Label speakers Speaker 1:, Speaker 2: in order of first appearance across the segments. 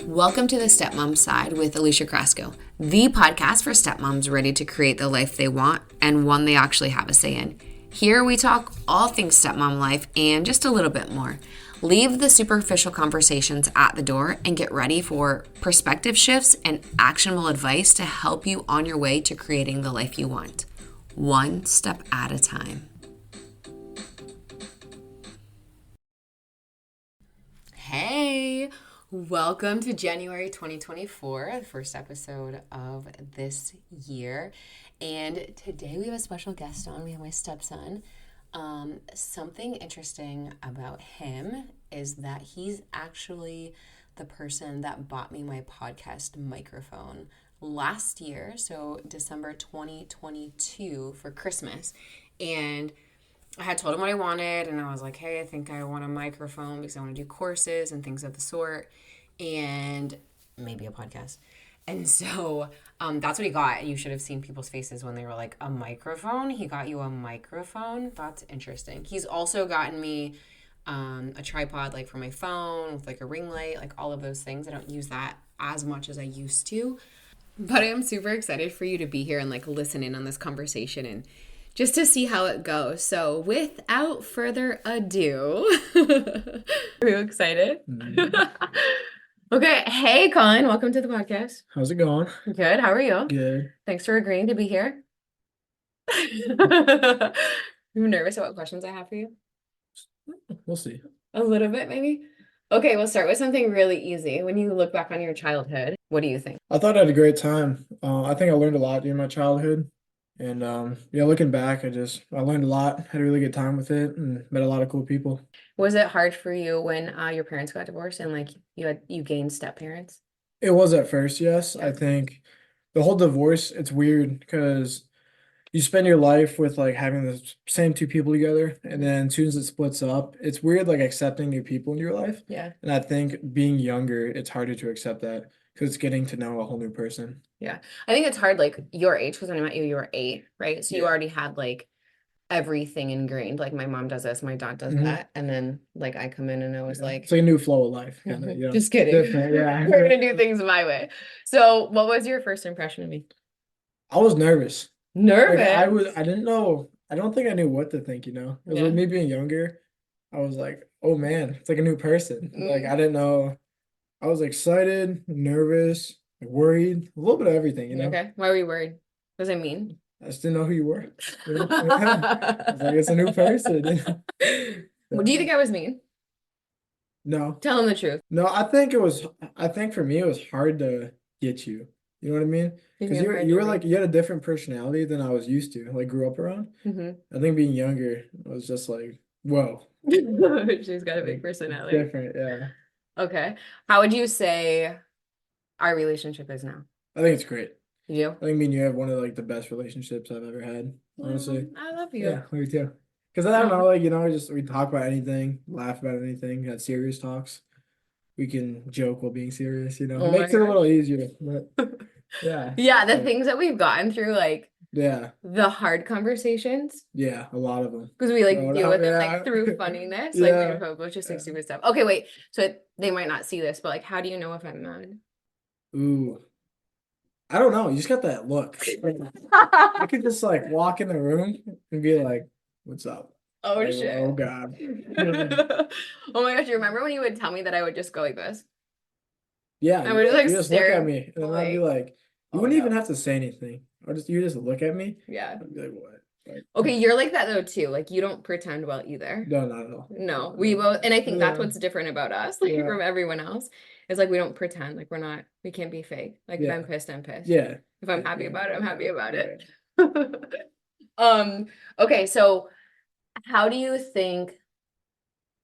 Speaker 1: Welcome to the Stepmom Side with Alicia Crasco, the podcast for stepmoms ready to create the life they want and one they actually have a say in. Here we talk all things stepmom life and just a little bit more. Leave the superficial conversations at the door and get ready for perspective shifts and actionable advice to help you on your way to creating the life you want, one step at a time. Hey! Welcome to January 2024, the first episode of this year. And today we have a special guest on. We have my stepson. Something interesting about him is that he's actually the person that bought me my podcast microphone last year, so December 2022 for Christmas. And I had told him what I wanted, and I was like, hey, I think I want a microphone because I want to do courses and things of the sort, and maybe a podcast. And so that's what he got. And you should have seen people's faces when they were like, a microphone? He got you a microphone? That's interesting. He's also gotten me a tripod, like for my phone, with like a ring light, like all of those things. I don't use that as much as I used to. But I am super excited for you to be here and like listen in on this conversation and just to see how it goes. So without further ado, are you excited? Okay. Hey, Colin, welcome to the podcast.
Speaker 2: How's it going?
Speaker 1: Good. How are you?
Speaker 2: Good.
Speaker 1: Thanks for agreeing to be here. I'm nervous about what questions I have for you.
Speaker 2: We'll see.
Speaker 1: A little bit, maybe. Okay, we'll start with something really easy. When you look back on your childhood, what do you think?
Speaker 2: I thought I had a great time. I think I learned a lot during my childhood. And looking back, I learned a lot, had a really good time with it, and met a lot of cool people.
Speaker 1: Was it hard for you when your parents got divorced and like you gained step parents?
Speaker 2: It was at first, yes. I think the whole divorce, it's weird because you spend your life with like having the same two people together, and then as soon as it splits up, it's weird like accepting new people in your life.
Speaker 1: Yeah.
Speaker 2: And I think being younger, it's harder to accept that because it's getting to know a whole new person.
Speaker 1: Yeah. I think it's hard, like your age, because when I met you, you were 8, right? So you
Speaker 2: Yeah.
Speaker 1: already had like everything ingrained. Like my mom does this, my dad does
Speaker 2: Mhm.
Speaker 1: that. And then like I come in and I was
Speaker 2: Yeah.
Speaker 1: like,
Speaker 2: It's like a new flow of life, kind of,
Speaker 1: just kidding.
Speaker 2: different. Yeah.
Speaker 1: We're gonna do things my way. So what was your first impression of me?
Speaker 2: I was nervous. Like
Speaker 1: Nervous.
Speaker 2: I didn't know, I don't think I knew what to think, you know. It was
Speaker 1: Yeah.
Speaker 2: like me being younger. I was like, oh man, it's like a new person. Like I didn't know. I was excited, nervous, worried, a little bit of everything, you know.
Speaker 1: Okay. Why were you worried? What does it mean?
Speaker 2: I just didn't know who you were. You know? I was like, it's a new person.
Speaker 1: Well, do you think I was mean?
Speaker 2: No.
Speaker 1: Tell him the truth.
Speaker 2: No, I think for me it was hard to get you. You know what I mean?
Speaker 1: You
Speaker 2: Because
Speaker 1: think I'm hard
Speaker 2: you
Speaker 1: to
Speaker 2: were like
Speaker 1: read?
Speaker 2: you had a different personality than I was used to, like grew up around. I think being younger was just like, whoa,
Speaker 1: She's got a big
Speaker 2: like
Speaker 1: personality.
Speaker 2: different, yeah.
Speaker 1: Okay. How would you say our relationship is now?
Speaker 2: I think it's great.
Speaker 1: You?
Speaker 2: I think me and you have one of like the best relationships I've ever had, honestly.
Speaker 1: I love you.
Speaker 2: Yeah, me too. Because I don't know, like, just we talk about anything, laugh about anything, had serious talks. We can joke while being serious,
Speaker 1: Oh my
Speaker 2: Makes it a
Speaker 1: gosh.
Speaker 2: little easier, but yeah.
Speaker 1: Yeah, the
Speaker 2: Like,
Speaker 1: things that we've gotten through, like
Speaker 2: yeah,
Speaker 1: the hard conversations,
Speaker 2: yeah, a lot of them.
Speaker 1: because we like
Speaker 2: Growing
Speaker 1: deal
Speaker 2: up,
Speaker 1: with them like
Speaker 2: yeah.
Speaker 1: through funniness, like we
Speaker 2: Yeah.
Speaker 1: approach just like
Speaker 2: Yeah.
Speaker 1: stupid stuff. Okay, wait. So they might not see this, but like, how do you know if I'm mad?
Speaker 2: Ooh. I don't know. You just got that look. I could just like walk in the room and be like, "What's up?"
Speaker 1: Oh
Speaker 2: Like,
Speaker 1: shit.
Speaker 2: oh God.
Speaker 1: Oh my gosh, you remember when you would tell me that I would just go like this?
Speaker 2: Yeah,
Speaker 1: I would just like
Speaker 2: you just look
Speaker 1: stare
Speaker 2: at me and then I'd be
Speaker 1: like,
Speaker 2: like, you
Speaker 1: oh
Speaker 2: wouldn't even
Speaker 1: no.
Speaker 2: have to say anything. You just look at me.
Speaker 1: Yeah.
Speaker 2: I'd be like, what? Like,
Speaker 1: Okay, you're like that though too. Like you don't pretend well either.
Speaker 2: no, not at all.
Speaker 1: No, we both, and I think that's
Speaker 2: Yeah.
Speaker 1: what's different about us, like
Speaker 2: Yeah.
Speaker 1: from everyone else, is like we don't pretend. Like we can't be fake. Like if
Speaker 2: Yeah.
Speaker 1: I'm pissed, I'm pissed.
Speaker 2: Yeah.
Speaker 1: If I'm happy about it, I'm happy about it.
Speaker 2: Yeah.
Speaker 1: Okay, so how do you think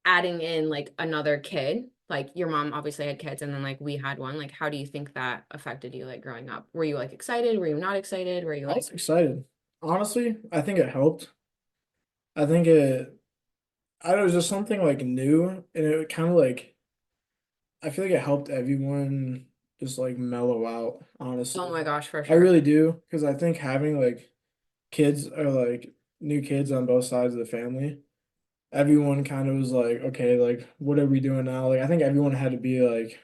Speaker 1: adding in like another kid, like your mom obviously had kids and then like we had one, like how do you think that affected you like growing up? Were you like excited? Were you not excited? Were you
Speaker 2: I
Speaker 1: like,
Speaker 2: was excited. Honestly, I think it helped. I think it, I was just something like new and it kind of like, I feel like it helped everyone just like mellow out,
Speaker 1: oh
Speaker 2: honestly.
Speaker 1: my gosh, for
Speaker 2: I
Speaker 1: sure.
Speaker 2: really do. Because I think having like kids or like new kids on both sides of the family, everyone kind of was like, okay, like what are we doing now? Like I think everyone had to be like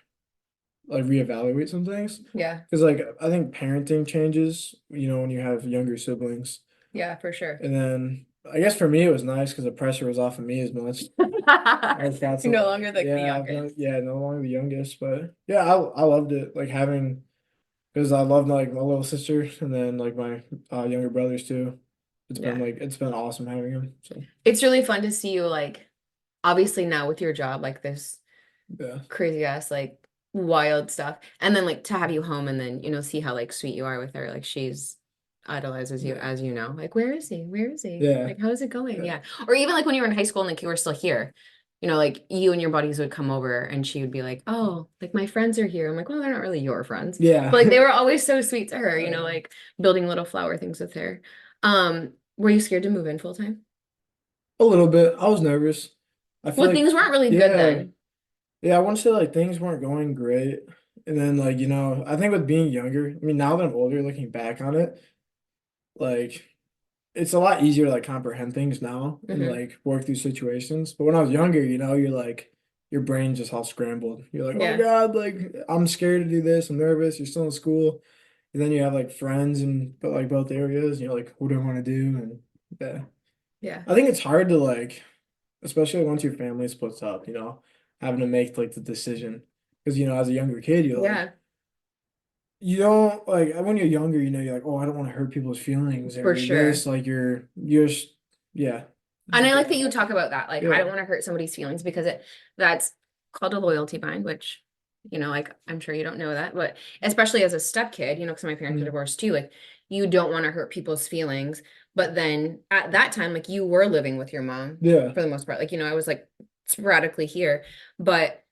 Speaker 2: like reevaluate some things.
Speaker 1: Yeah.
Speaker 2: Because like I think parenting changes, when you have younger siblings.
Speaker 1: Yeah, for sure.
Speaker 2: And then I guess for me it was nice because the pressure was off of me as much. I was got
Speaker 1: You're
Speaker 2: to
Speaker 1: no
Speaker 2: like,
Speaker 1: longer like the
Speaker 2: yeah, I've no,
Speaker 1: youngest.
Speaker 2: yeah, no longer the youngest, but yeah, I loved it. Like having because I love like my little sister and then like my younger brothers too.
Speaker 1: Yeah.
Speaker 2: It's been awesome having them. So
Speaker 1: It's really fun to see you like obviously now with your job like this
Speaker 2: yeah,
Speaker 1: crazy ass like wild stuff and then like to have you home and then see how like sweet you are with her like she's idolizes you
Speaker 2: yeah,
Speaker 1: as you know like where is he
Speaker 2: yeah,
Speaker 1: like how's it going
Speaker 2: yeah,
Speaker 1: yeah or even like when you were in high school and like you were still here like you and your buddies would come over and she would be like oh like my friends are here I'm like well they're not really your friends
Speaker 2: yeah.
Speaker 1: but like they were always so sweet to her
Speaker 2: Uh,
Speaker 1: like building little flower things with her were you scared to move in full time
Speaker 2: a little bit. I was nervous. I feel
Speaker 1: well
Speaker 2: like
Speaker 1: things weren't really good
Speaker 2: yeah,
Speaker 1: then
Speaker 2: yeah. I want to say like things weren't going great, and then like I think with being younger, I mean now that I'm older, looking back on it, like. It's a lot easier to like comprehend things now and
Speaker 1: hmm
Speaker 2: like work through situations. But when I was younger, you're like your brain just all scrambled. You're like, oh
Speaker 1: yeah
Speaker 2: God, like I'm scared to do this. I'm nervous. You're still in school. And then you have like friends in but like both areas. And you're like, what do I want to do? And yeah.
Speaker 1: yeah
Speaker 2: I think it's hard to like, especially once your family splits up, having to make like the decision. Because as a younger kid, you're like,
Speaker 1: yeah
Speaker 2: you don't like when you're younger, you're like, oh, I don't want to hurt people's feelings
Speaker 1: for
Speaker 2: or
Speaker 1: sure
Speaker 2: this, like you're yeah.
Speaker 1: And I
Speaker 2: Yeah.
Speaker 1: like that you talk about that. Like, I don't
Speaker 2: Yeah.
Speaker 1: want to hurt somebody's feelings because that's called a loyalty bind, which, like I'm sure you don't know that, but especially as a step kid, because my parents are
Speaker 2: Mm.
Speaker 1: divorced too, like you don't want to hurt people's feelings. But then at that time, like you were living with your mom
Speaker 2: Yeah.
Speaker 1: for the most part. Like, I was like sporadically here. But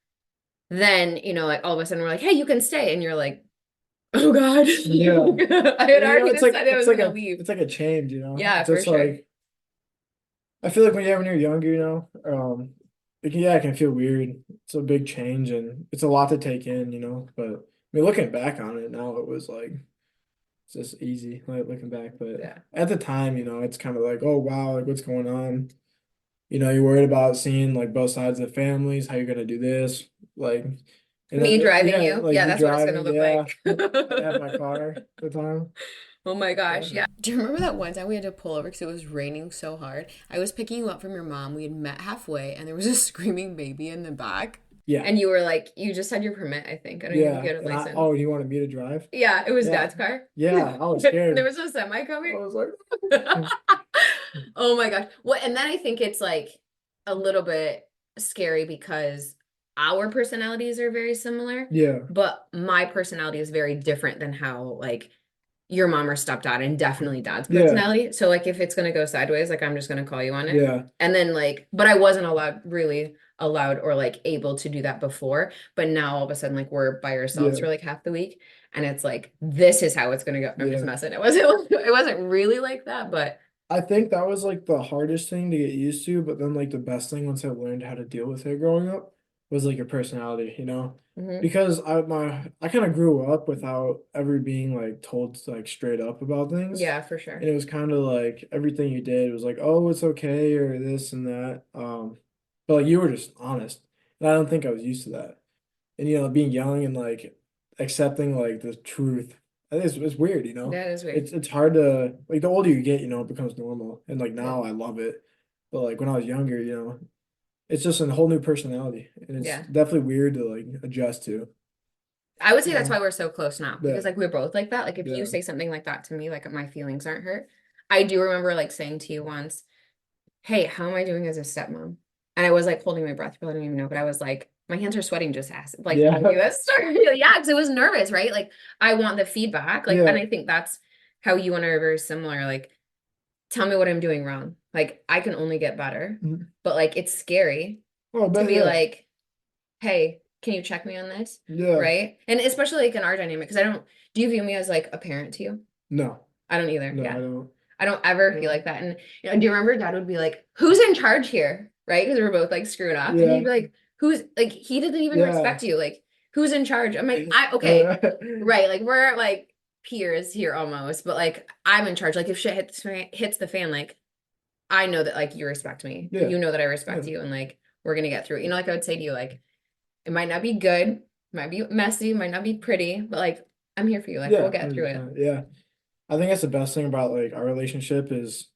Speaker 1: then, like all of a sudden we're like, hey, you can stay. And you're like, oh God.
Speaker 2: Yeah.
Speaker 1: I had
Speaker 2: And
Speaker 1: already
Speaker 2: it's like
Speaker 1: decided I was gonna leave.
Speaker 2: it's like a change,
Speaker 1: Yeah, for
Speaker 2: Just
Speaker 1: sure.
Speaker 2: like I feel like when you're younger, it can feel weird. It's a big change and it's a lot to take in, But I mean looking back on it now it was like it's just easy, like looking back. But
Speaker 1: Yeah.
Speaker 2: at the time, it's kind of like, oh wow, like what's going on? You're worried about seeing like both sides of the families, how you're gonna do this, like, and then
Speaker 1: Me driving
Speaker 2: yeah,
Speaker 1: you?
Speaker 2: like
Speaker 1: Yeah,
Speaker 2: you
Speaker 1: that's what it's gonna
Speaker 2: driving,
Speaker 1: look
Speaker 2: yeah.
Speaker 1: like.
Speaker 2: I have my car at the time.
Speaker 1: Oh my
Speaker 2: Yeah,
Speaker 1: gosh, yeah. Do you remember that one time we had to pull over because it was raining so hard? I was picking you up from your mom. We had met halfway and there was a screaming baby in the back.
Speaker 2: yeah,
Speaker 1: And you were like, you just had your permit, I think. I don't even think
Speaker 2: yeah.
Speaker 1: you had a
Speaker 2: And
Speaker 1: license.
Speaker 2: oh, you wanted me to drive?
Speaker 1: Yeah, it was
Speaker 2: Yeah,
Speaker 1: dad's car.
Speaker 2: yeah. I was
Speaker 1: There
Speaker 2: scared.
Speaker 1: was a semi
Speaker 2: I
Speaker 1: coming.
Speaker 2: was like,
Speaker 1: Oh my gosh. Well, and then I think it's like a little bit scary because our personalities are very similar,
Speaker 2: yeah,
Speaker 1: but my personality is very different than how like your mom or stepdad and definitely dad's
Speaker 2: yeah,
Speaker 1: personality. So like if it's gonna go sideways, like I'm just gonna call you on it.
Speaker 2: yeah,
Speaker 1: And then like, but I wasn't really allowed or like able to do that before. But now all of a sudden, like we're by ourselves
Speaker 2: yeah,
Speaker 1: for like half the week. And it's like, this is how it's gonna go. I'm just
Speaker 2: yeah.
Speaker 1: messing. It wasn't really like that, but
Speaker 2: I think that was like the hardest thing to get used to, but then like the best thing once I learned how to deal with it growing up was like your personality,
Speaker 1: mhm.
Speaker 2: Because I kind of grew up without ever being like told like straight up about things.
Speaker 1: Yeah, for
Speaker 2: And
Speaker 1: sure.
Speaker 2: it was kind of like everything you did was like, oh, it's okay or this and that. But like you were just honest. And I don't think I was used to that. And being young and like accepting like the truth. I think it's weird,
Speaker 1: That is weird.
Speaker 2: It's hard to like the older you get, it becomes normal. And like
Speaker 1: Yeah.
Speaker 2: now I love it. But like when I was younger, it's just a whole new personality. And it's
Speaker 1: Yeah.
Speaker 2: definitely weird to like adjust to.
Speaker 1: I would say that's
Speaker 2: Yeah.
Speaker 1: why we're so close now
Speaker 2: Yeah.
Speaker 1: because like we're both like that. Like if you
Speaker 2: Yeah.
Speaker 1: say something like that to me, like my feelings aren't hurt. I do remember like saying to you once, hey, how am I doing as a stepmom? And I was like holding my breath, but I don't even know. But I was like, my hands are sweating just ask like telling you
Speaker 2: Yeah.
Speaker 1: that story. Yeah, because I was nervous, right? Like I want the feedback. Like, and
Speaker 2: Yeah.
Speaker 1: I think that's how you and I are very similar. Like, tell me what I'm doing wrong. Like I can only get better.
Speaker 2: Mhm.
Speaker 1: But like it's scary
Speaker 2: Oh,
Speaker 1: to
Speaker 2: but
Speaker 1: be
Speaker 2: yeah.
Speaker 1: like, hey, can you check me on this?
Speaker 2: Yeah.
Speaker 1: Right. And especially like in our dynamic, because do you view me as like a parent to you?
Speaker 2: No.
Speaker 1: I don't either.
Speaker 2: No, I
Speaker 1: Yeah.
Speaker 2: don't.
Speaker 1: I don't ever feel
Speaker 2: No.
Speaker 1: like that. And do you remember dad would be like, who's in charge here? Right? Because we were both like screwing up. And he'd
Speaker 2: Yeah.
Speaker 1: be like, who's like, he didn't even
Speaker 2: Yeah.
Speaker 1: respect you. Like, who's in charge? I'm like, okay, right. Like, we're like peers here almost, but like, I'm in charge. Like, if shit hits the fan, like, I know that like you respect me.
Speaker 2: Yeah.
Speaker 1: You know that I
Speaker 2: Yeah.
Speaker 1: respect you. And like, we're going to get through it. Like, I would say to you, like, it might not be good. Might be messy, might not be pretty, but like I'm here for you. Like we'll
Speaker 2: Yeah,
Speaker 1: get through it.
Speaker 2: 100%. Yeah. I think that's the best thing about like our relationship is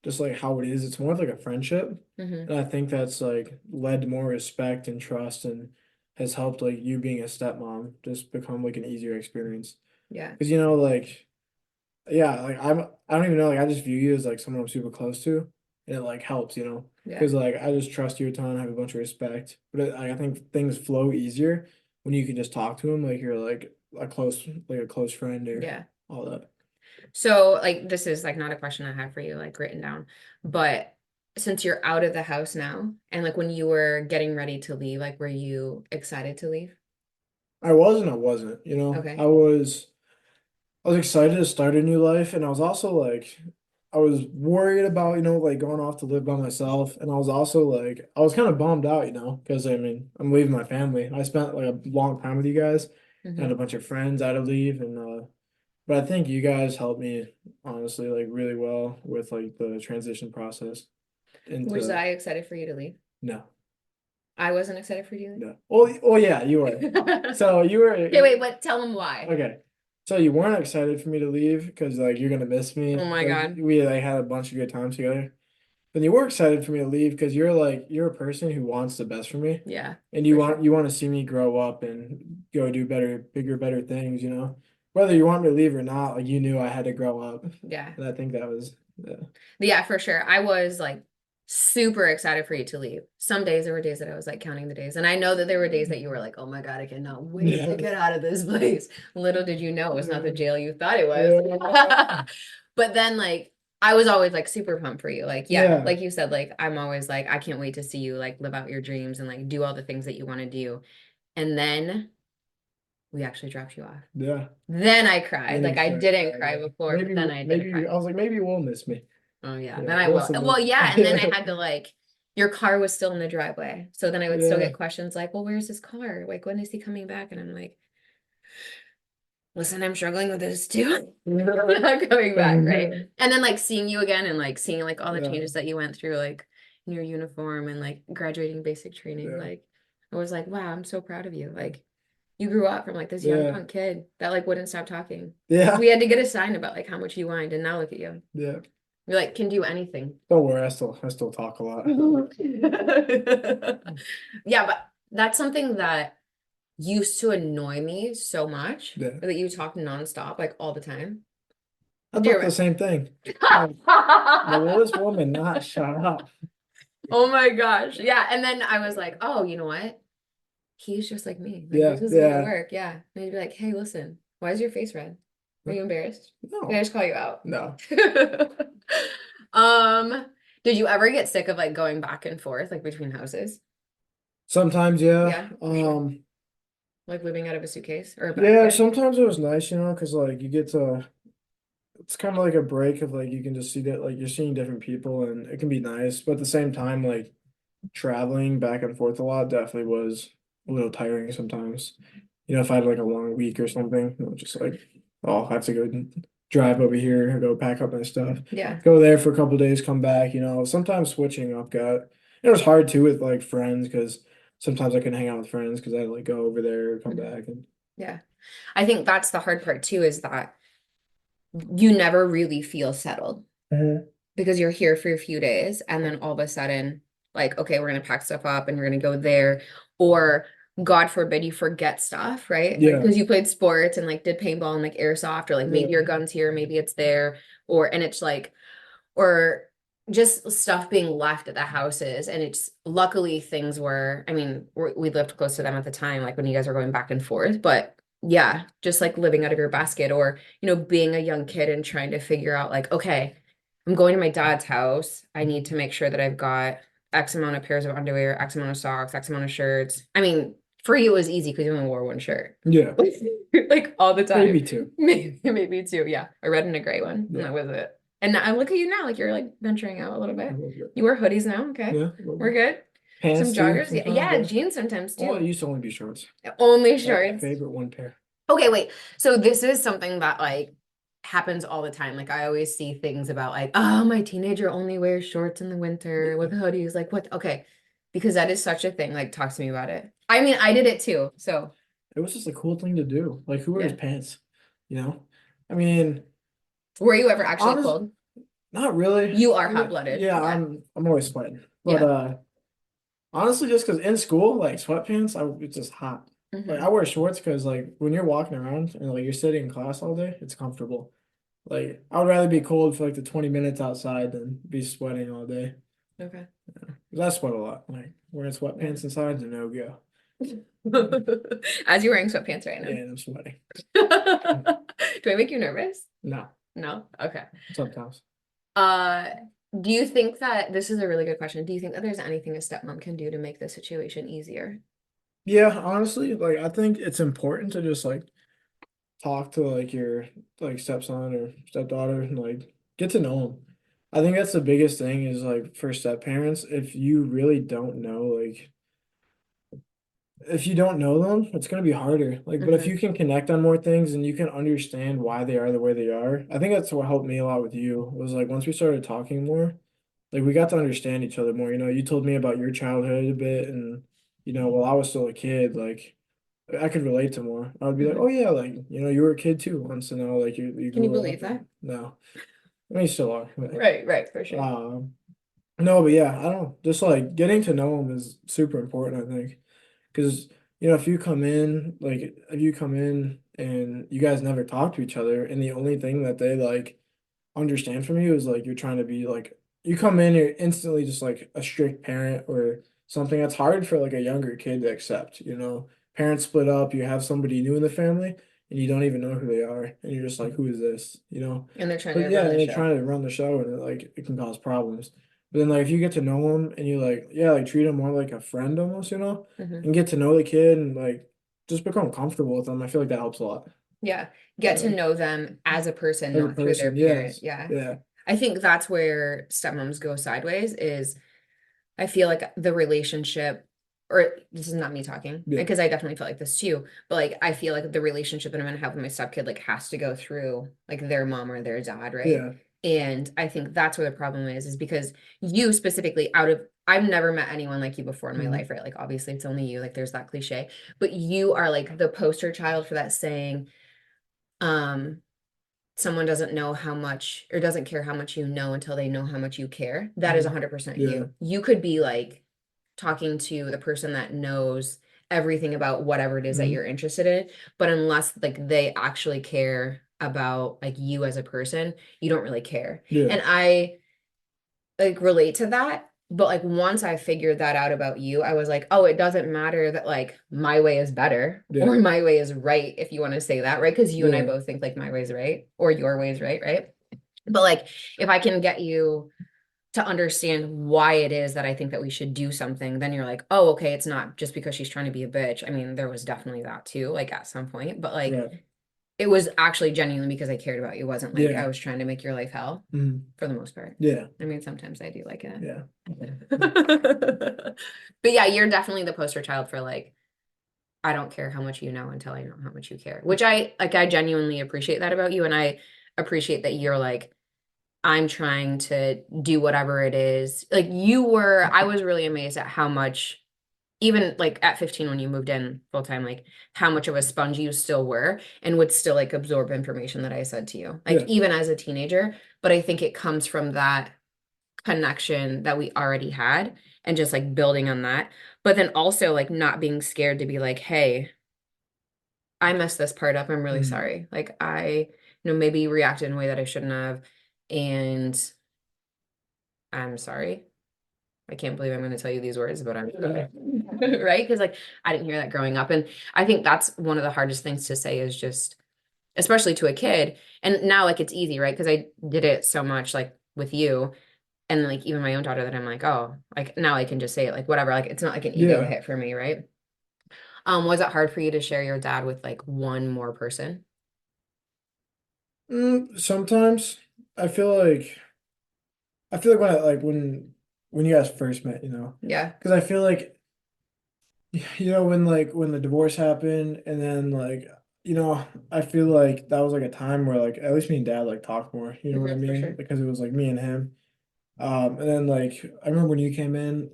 Speaker 2: just like how it is. It's more of like a friendship.
Speaker 1: Hmm.
Speaker 2: And I think that's like led to more respect and trust and has helped like you being a stepmom just become like an easier experience.
Speaker 1: Yeah.
Speaker 2: Because like yeah, like I don't even know, like I just view you as like someone I'm super close to and it like helps.
Speaker 1: Yeah.
Speaker 2: Because like I just trust you a ton, have a bunch of respect. But I think things flow easier when you can just talk to them like you're like a close friend or
Speaker 1: Yeah.
Speaker 2: all that.
Speaker 1: So like this is like not a question I have for you like written down, but since you're out of the house now and like when you were getting ready to leave, like were you excited to leave?
Speaker 2: I was and I wasn't.
Speaker 1: Okay.
Speaker 2: I was excited to start a new life, and I was also like, I was worried about like going off to live by myself, and I was also like, I was kind of bummed out because I mean, I'm leaving my family. I spent like a long time with you guys, and had a
Speaker 1: Hmm.
Speaker 2: bunch of friends I had to leave, and but I think you guys helped me honestly like really well with like the transition process
Speaker 1: Was
Speaker 2: into
Speaker 1: I excited for you to leave?
Speaker 2: no,
Speaker 1: I wasn't excited for you
Speaker 2: no. Oh yeah, you were.
Speaker 1: to leave.
Speaker 2: So you were.
Speaker 1: Okay, wait, but tell them why.
Speaker 2: Okay. So you weren't excited for me to leave because like you're gonna miss
Speaker 1: Oh
Speaker 2: me.
Speaker 1: my
Speaker 2: Like
Speaker 1: God.
Speaker 2: we like had a bunch of good times together. Then you were excited for me to leave because you're a person who wants the best for me.
Speaker 1: Yeah,
Speaker 2: And you
Speaker 1: for
Speaker 2: want
Speaker 1: sure.
Speaker 2: you want to see me grow up and go do better, bigger, better things. Whether you want me to leave or not, like you knew I had to grow up.
Speaker 1: Yeah.
Speaker 2: And I think that was yeah.
Speaker 1: Yeah, for sure. I was like super excited for you to leave. Some days there were days that I was like counting the days. And I know that there were days that you were like, oh my God, I cannot wait to
Speaker 2: Yeah.
Speaker 1: get out of this place. Little did you know it was not the
Speaker 2: Yeah.
Speaker 1: jail you thought it was.
Speaker 2: Yeah.
Speaker 1: But then like I was always like super pumped for you. Like, yeah,
Speaker 2: Yeah.
Speaker 1: like you said, like I'm always like, I can't wait to see you like live out your dreams and like do all the things that you want to do. And then we actually dropped you off.
Speaker 2: Yeah.
Speaker 1: Then I cried.
Speaker 2: Then you
Speaker 1: Like I
Speaker 2: started
Speaker 1: didn't
Speaker 2: crying.
Speaker 1: cry
Speaker 2: Yeah.
Speaker 1: before, but
Speaker 2: Maybe
Speaker 1: then I did
Speaker 2: maybe
Speaker 1: cry.
Speaker 2: I was like maybe you will miss me.
Speaker 1: Oh yeah,
Speaker 2: Yeah.
Speaker 1: then I will.
Speaker 2: Listen
Speaker 1: Well,
Speaker 2: though.
Speaker 1: yeah, and then I had to like your car was still in the driveway. So then I would still get
Speaker 2: Yeah.
Speaker 1: questions like, "Well, where's his car? Like when is he coming back?" And I'm like, "Listen, I'm struggling with this too. Not coming back, right?" And then like seeing you again and like seeing like all the
Speaker 2: Yeah.
Speaker 1: changes that you went through like in your uniform and like graduating basic training,
Speaker 2: Yeah.
Speaker 1: like I was like, "Wow, I'm so proud of you." Like you grew up from like this young
Speaker 2: Yeah.
Speaker 1: punk kid that like wouldn't stop talking. We
Speaker 2: Yeah.
Speaker 1: had to get a sign about like how much you whined, and now look at you.
Speaker 2: Yeah.
Speaker 1: You're like can do anything.
Speaker 2: Don't worry, I still talk a lot.
Speaker 1: Yeah, but that's something that used to annoy me so much
Speaker 2: Yeah.
Speaker 1: that you talk nonstop, like all the time.
Speaker 2: I
Speaker 1: Do you
Speaker 2: thought the
Speaker 1: remember?
Speaker 2: same thing. Like, will this woman not shut up?
Speaker 1: Oh my gosh. Yeah. And then I was like, oh, you know what? He's just like me. Like
Speaker 2: Yeah,
Speaker 1: this is gonna
Speaker 2: yeah.
Speaker 1: work. Yeah. And he'd be like, hey, listen, why is your face red? Are you embarrassed? Did I
Speaker 2: No,
Speaker 1: just call you out?
Speaker 2: no.
Speaker 1: Um, did you ever get sick of like going back and forth like between houses?
Speaker 2: Sometimes, yeah.
Speaker 1: Yeah, for sure. Like living out of a suitcase or a
Speaker 2: Yeah,
Speaker 1: backpack.
Speaker 2: sometimes it was nice because like you get to it's kind of like a break of like you can just see that like you're seeing different people and it can be nice, but at the same time, like traveling back and forth a lot definitely was a little tiring sometimes. If I had like a long week or something, just like, oh, I have to go drive over here, go pack up my stuff,
Speaker 1: Yeah.
Speaker 2: go there for a couple days, come back. Sometimes switching up it was hard too with like friends because sometimes I couldn't hang out with friends because I had to like go over there, come
Speaker 1: Mhm.
Speaker 2: back, and
Speaker 1: Yeah. I think that's the hard part too, is that you never really feel settled
Speaker 2: Mhm.
Speaker 1: because you're here for a few days and then all of a sudden, like, okay, we're gonna pack stuff up and you're gonna go there. Or God forbid you forget stuff, right? Like
Speaker 2: Yeah,
Speaker 1: because you played sports and like did paintball and like airsoft, or like
Speaker 2: yeah,
Speaker 1: maybe your gun's here, maybe it's there, or and it's like or just stuff being left at the houses. And it's luckily things were, I mean, we lived close to them at the time, like when you guys were going back and forth. But yeah, just like living out of your basket or, being a young kid and trying to figure out, like, okay, I'm going to my dad's house. I need to make sure that I've got X amount of pairs of underwear, X amount of socks, X amount of shirts. I mean, for you, it was easy because you only wore one shirt.
Speaker 2: yeah,
Speaker 1: Like all the time.
Speaker 2: maybe two.
Speaker 1: Maybe two. Yeah. A red and a gray one. And
Speaker 2: Yeah,
Speaker 1: that was it. And I look at you now, like you're like venturing out a little
Speaker 2: a
Speaker 1: bit.
Speaker 2: little bit.
Speaker 1: You wear hoodies now. Okay.
Speaker 2: Yeah, a little
Speaker 1: We're
Speaker 2: bit.
Speaker 1: good. Some
Speaker 2: Pants too
Speaker 1: joggers. Yeah,
Speaker 2: sometimes.
Speaker 1: yeah,
Speaker 2: Yeah.
Speaker 1: jeans sometimes
Speaker 2: Oh, it
Speaker 1: too.
Speaker 2: used to only be shorts.
Speaker 1: Only
Speaker 2: My
Speaker 1: shorts.
Speaker 2: favorite one pair.
Speaker 1: Okay, wait. So this is something that like happens all the time. Like I always see things about like, oh, my teenager only wears shorts in the winter with hoodies. Like what? Okay. Because that is such a thing. Like talk to me about it. I mean, I did it too. So
Speaker 2: it was just a cool thing to do. Like who wears
Speaker 1: Yeah.
Speaker 2: pants, you know? I mean,
Speaker 1: Were you ever actually
Speaker 2: honest,
Speaker 1: cold?
Speaker 2: not really.
Speaker 1: You are
Speaker 2: I mean,
Speaker 1: hot-blooded.
Speaker 2: yeah,
Speaker 1: Okay.
Speaker 2: I'm always sweating. But
Speaker 1: Yeah.
Speaker 2: honestly, just because in school, like sweatpants, it's just hot. Like I
Speaker 1: Hmm.
Speaker 2: wear shorts because like when you're walking around and like you're sitting in class all day, it's comfortable. Like I would rather be cold for like the 20 minutes outside than be sweating all day.
Speaker 1: Okay.
Speaker 2: 'Cause I sweat a lot. Like wearing
Speaker 1: Yeah.
Speaker 2: sweatpants inside is a no go.
Speaker 1: As you're wearing sweatpants right
Speaker 2: Yeah,
Speaker 1: now.
Speaker 2: and I'm sweating.
Speaker 1: Do I make you nervous?
Speaker 2: No,
Speaker 1: No? Okay.
Speaker 2: sometimes.
Speaker 1: Uh, do you think that this is a really good question? Do you think that there's anything a stepmom can do to make the situation easier?
Speaker 2: Yeah, honestly, like I think it's important to just like talk to like your like stepson or stepdaughter and like get to know them. I think that's the biggest thing is like for step parents, if you really don't know like if you don't know them, it's gonna be harder. Like, but if
Speaker 1: Hmm.
Speaker 2: you can connect on more things and you can understand why they are the way they are, I think that's what helped me a lot with you. Was like once we started talking more, like we got to understand each other more. You know, you told me about your childhood a bit, and while I was still a kid, like I could relate to more. I would be like, oh
Speaker 1: Hmm.
Speaker 2: yeah, like you were a kid too once, and now like you
Speaker 1: Can you
Speaker 2: grew
Speaker 1: believe
Speaker 2: up,
Speaker 1: that?
Speaker 2: and no, I mean you still are. But,
Speaker 1: Right, right, for sure.
Speaker 2: no, but yeah, I don't know. Just like getting to know them is super important, I think. Because, if you come in and you guys never talk to each other, and the only thing that they like understand from you is like you're trying to be like, you come in, you're instantly just like a strict parent or something that's hard for like a younger kid to accept, Parents split up, you have somebody new in the family, and you don't even know who they are, and you're just like, who is this?
Speaker 1: And they're trying
Speaker 2: But
Speaker 1: to
Speaker 2: yeah,
Speaker 1: run
Speaker 2: and
Speaker 1: the
Speaker 2: they're
Speaker 1: show.
Speaker 2: trying to run the show, and it can cause problems. But then like if you get to know them and you like yeah like treat them more like a friend almost,
Speaker 1: Hmm.
Speaker 2: and get to know the kid and like just become comfortable with them. I feel like that helps a lot.
Speaker 1: Yeah. Get to
Speaker 2: Uh,
Speaker 1: know them as a person,
Speaker 2: as a
Speaker 1: not through their
Speaker 2: person,
Speaker 1: parent.
Speaker 2: yes,
Speaker 1: Yeah.
Speaker 2: yeah,
Speaker 1: I think that's where stepmoms go sideways is I feel like the relationship, or this is not me talking,
Speaker 2: yeah,
Speaker 1: because I definitely felt like this too, but like I feel like the relationship that I'm gonna have with my stepkid like has to go through like their mom or their dad, right?
Speaker 2: yeah,
Speaker 1: And I think that's where the problem is because you specifically out of I've never met anyone like you before in my
Speaker 2: hmm
Speaker 1: life, right? Like obviously it's only you, like there's that cliche, but you are like the poster child for that saying, um, someone doesn't know how much or doesn't care how much you know until they know how much you care. That is
Speaker 2: hmm
Speaker 1: 100%
Speaker 2: yeah,
Speaker 1: you. You could be like talking to the person that knows everything about whatever it is that
Speaker 2: hmm
Speaker 1: you're interested in, but unless like they actually care about like you as a person, you don't really care.
Speaker 2: yeah,
Speaker 1: And I like relate to that. But like once I figured that out about you, I was like, oh, it doesn't matter that like my way is better
Speaker 2: yeah,
Speaker 1: or my way is right, if you want to say that, right? Because you and I
Speaker 2: yeah,
Speaker 1: both think like my way is right or your way is right, right? But like if I can get you to understand why it is that I think that we should do something, then you're like, oh, okay, it's not just because she's trying to be a bitch. I mean, there was definitely that too, like at some point, but like
Speaker 2: right,
Speaker 1: it was actually genuinely because I cared about you. It wasn't like I
Speaker 2: yeah,
Speaker 1: was trying to make your life hell
Speaker 2: hmm
Speaker 1: for the most part.
Speaker 2: yeah,
Speaker 1: I mean, sometimes I do like it.
Speaker 2: yeah,
Speaker 1: But yeah, you're definitely the poster child for like, I don't care how much you know until I know how much you care, which I like, I genuinely appreciate that about you. And I appreciate that you're like, I'm trying to do whatever it is. Like I was really amazed at how much, even like at 15 when you moved in full time, like how much of a sponge you still were and would still like absorb information that I said to you, like
Speaker 2: yeah,
Speaker 1: even as a teenager. But I think it comes from that connection that we already had and just like building on that. But then also like not being scared to be like, hey, I messed this part up. I'm really
Speaker 2: hmm
Speaker 1: sorry. Like maybe reacted in a way that I shouldn't have. And I'm sorry. I can't believe I'm going to tell you these words, but I'm sorry. Right? Because like I didn't hear that growing up. And I think that's one of the hardest things to say is just, especially to a kid. And now like it's easy, right? Because I did it so much like with you and like even my own daughter that I'm like, oh, like now I can just say it like whatever. Like it's not like an ego
Speaker 2: yeah.
Speaker 1: hit for me, right? Was it hard for you to share your dad with like one more person?
Speaker 2: Sometimes I feel like when when you guys first met,
Speaker 1: Yeah.
Speaker 2: because I feel like when the divorce happened and then I feel like that was like a time where like at least me and dad like talked more, you know what I
Speaker 1: For
Speaker 2: mean?
Speaker 1: sure.
Speaker 2: Because it was like me and him. And then like I remember when you came in,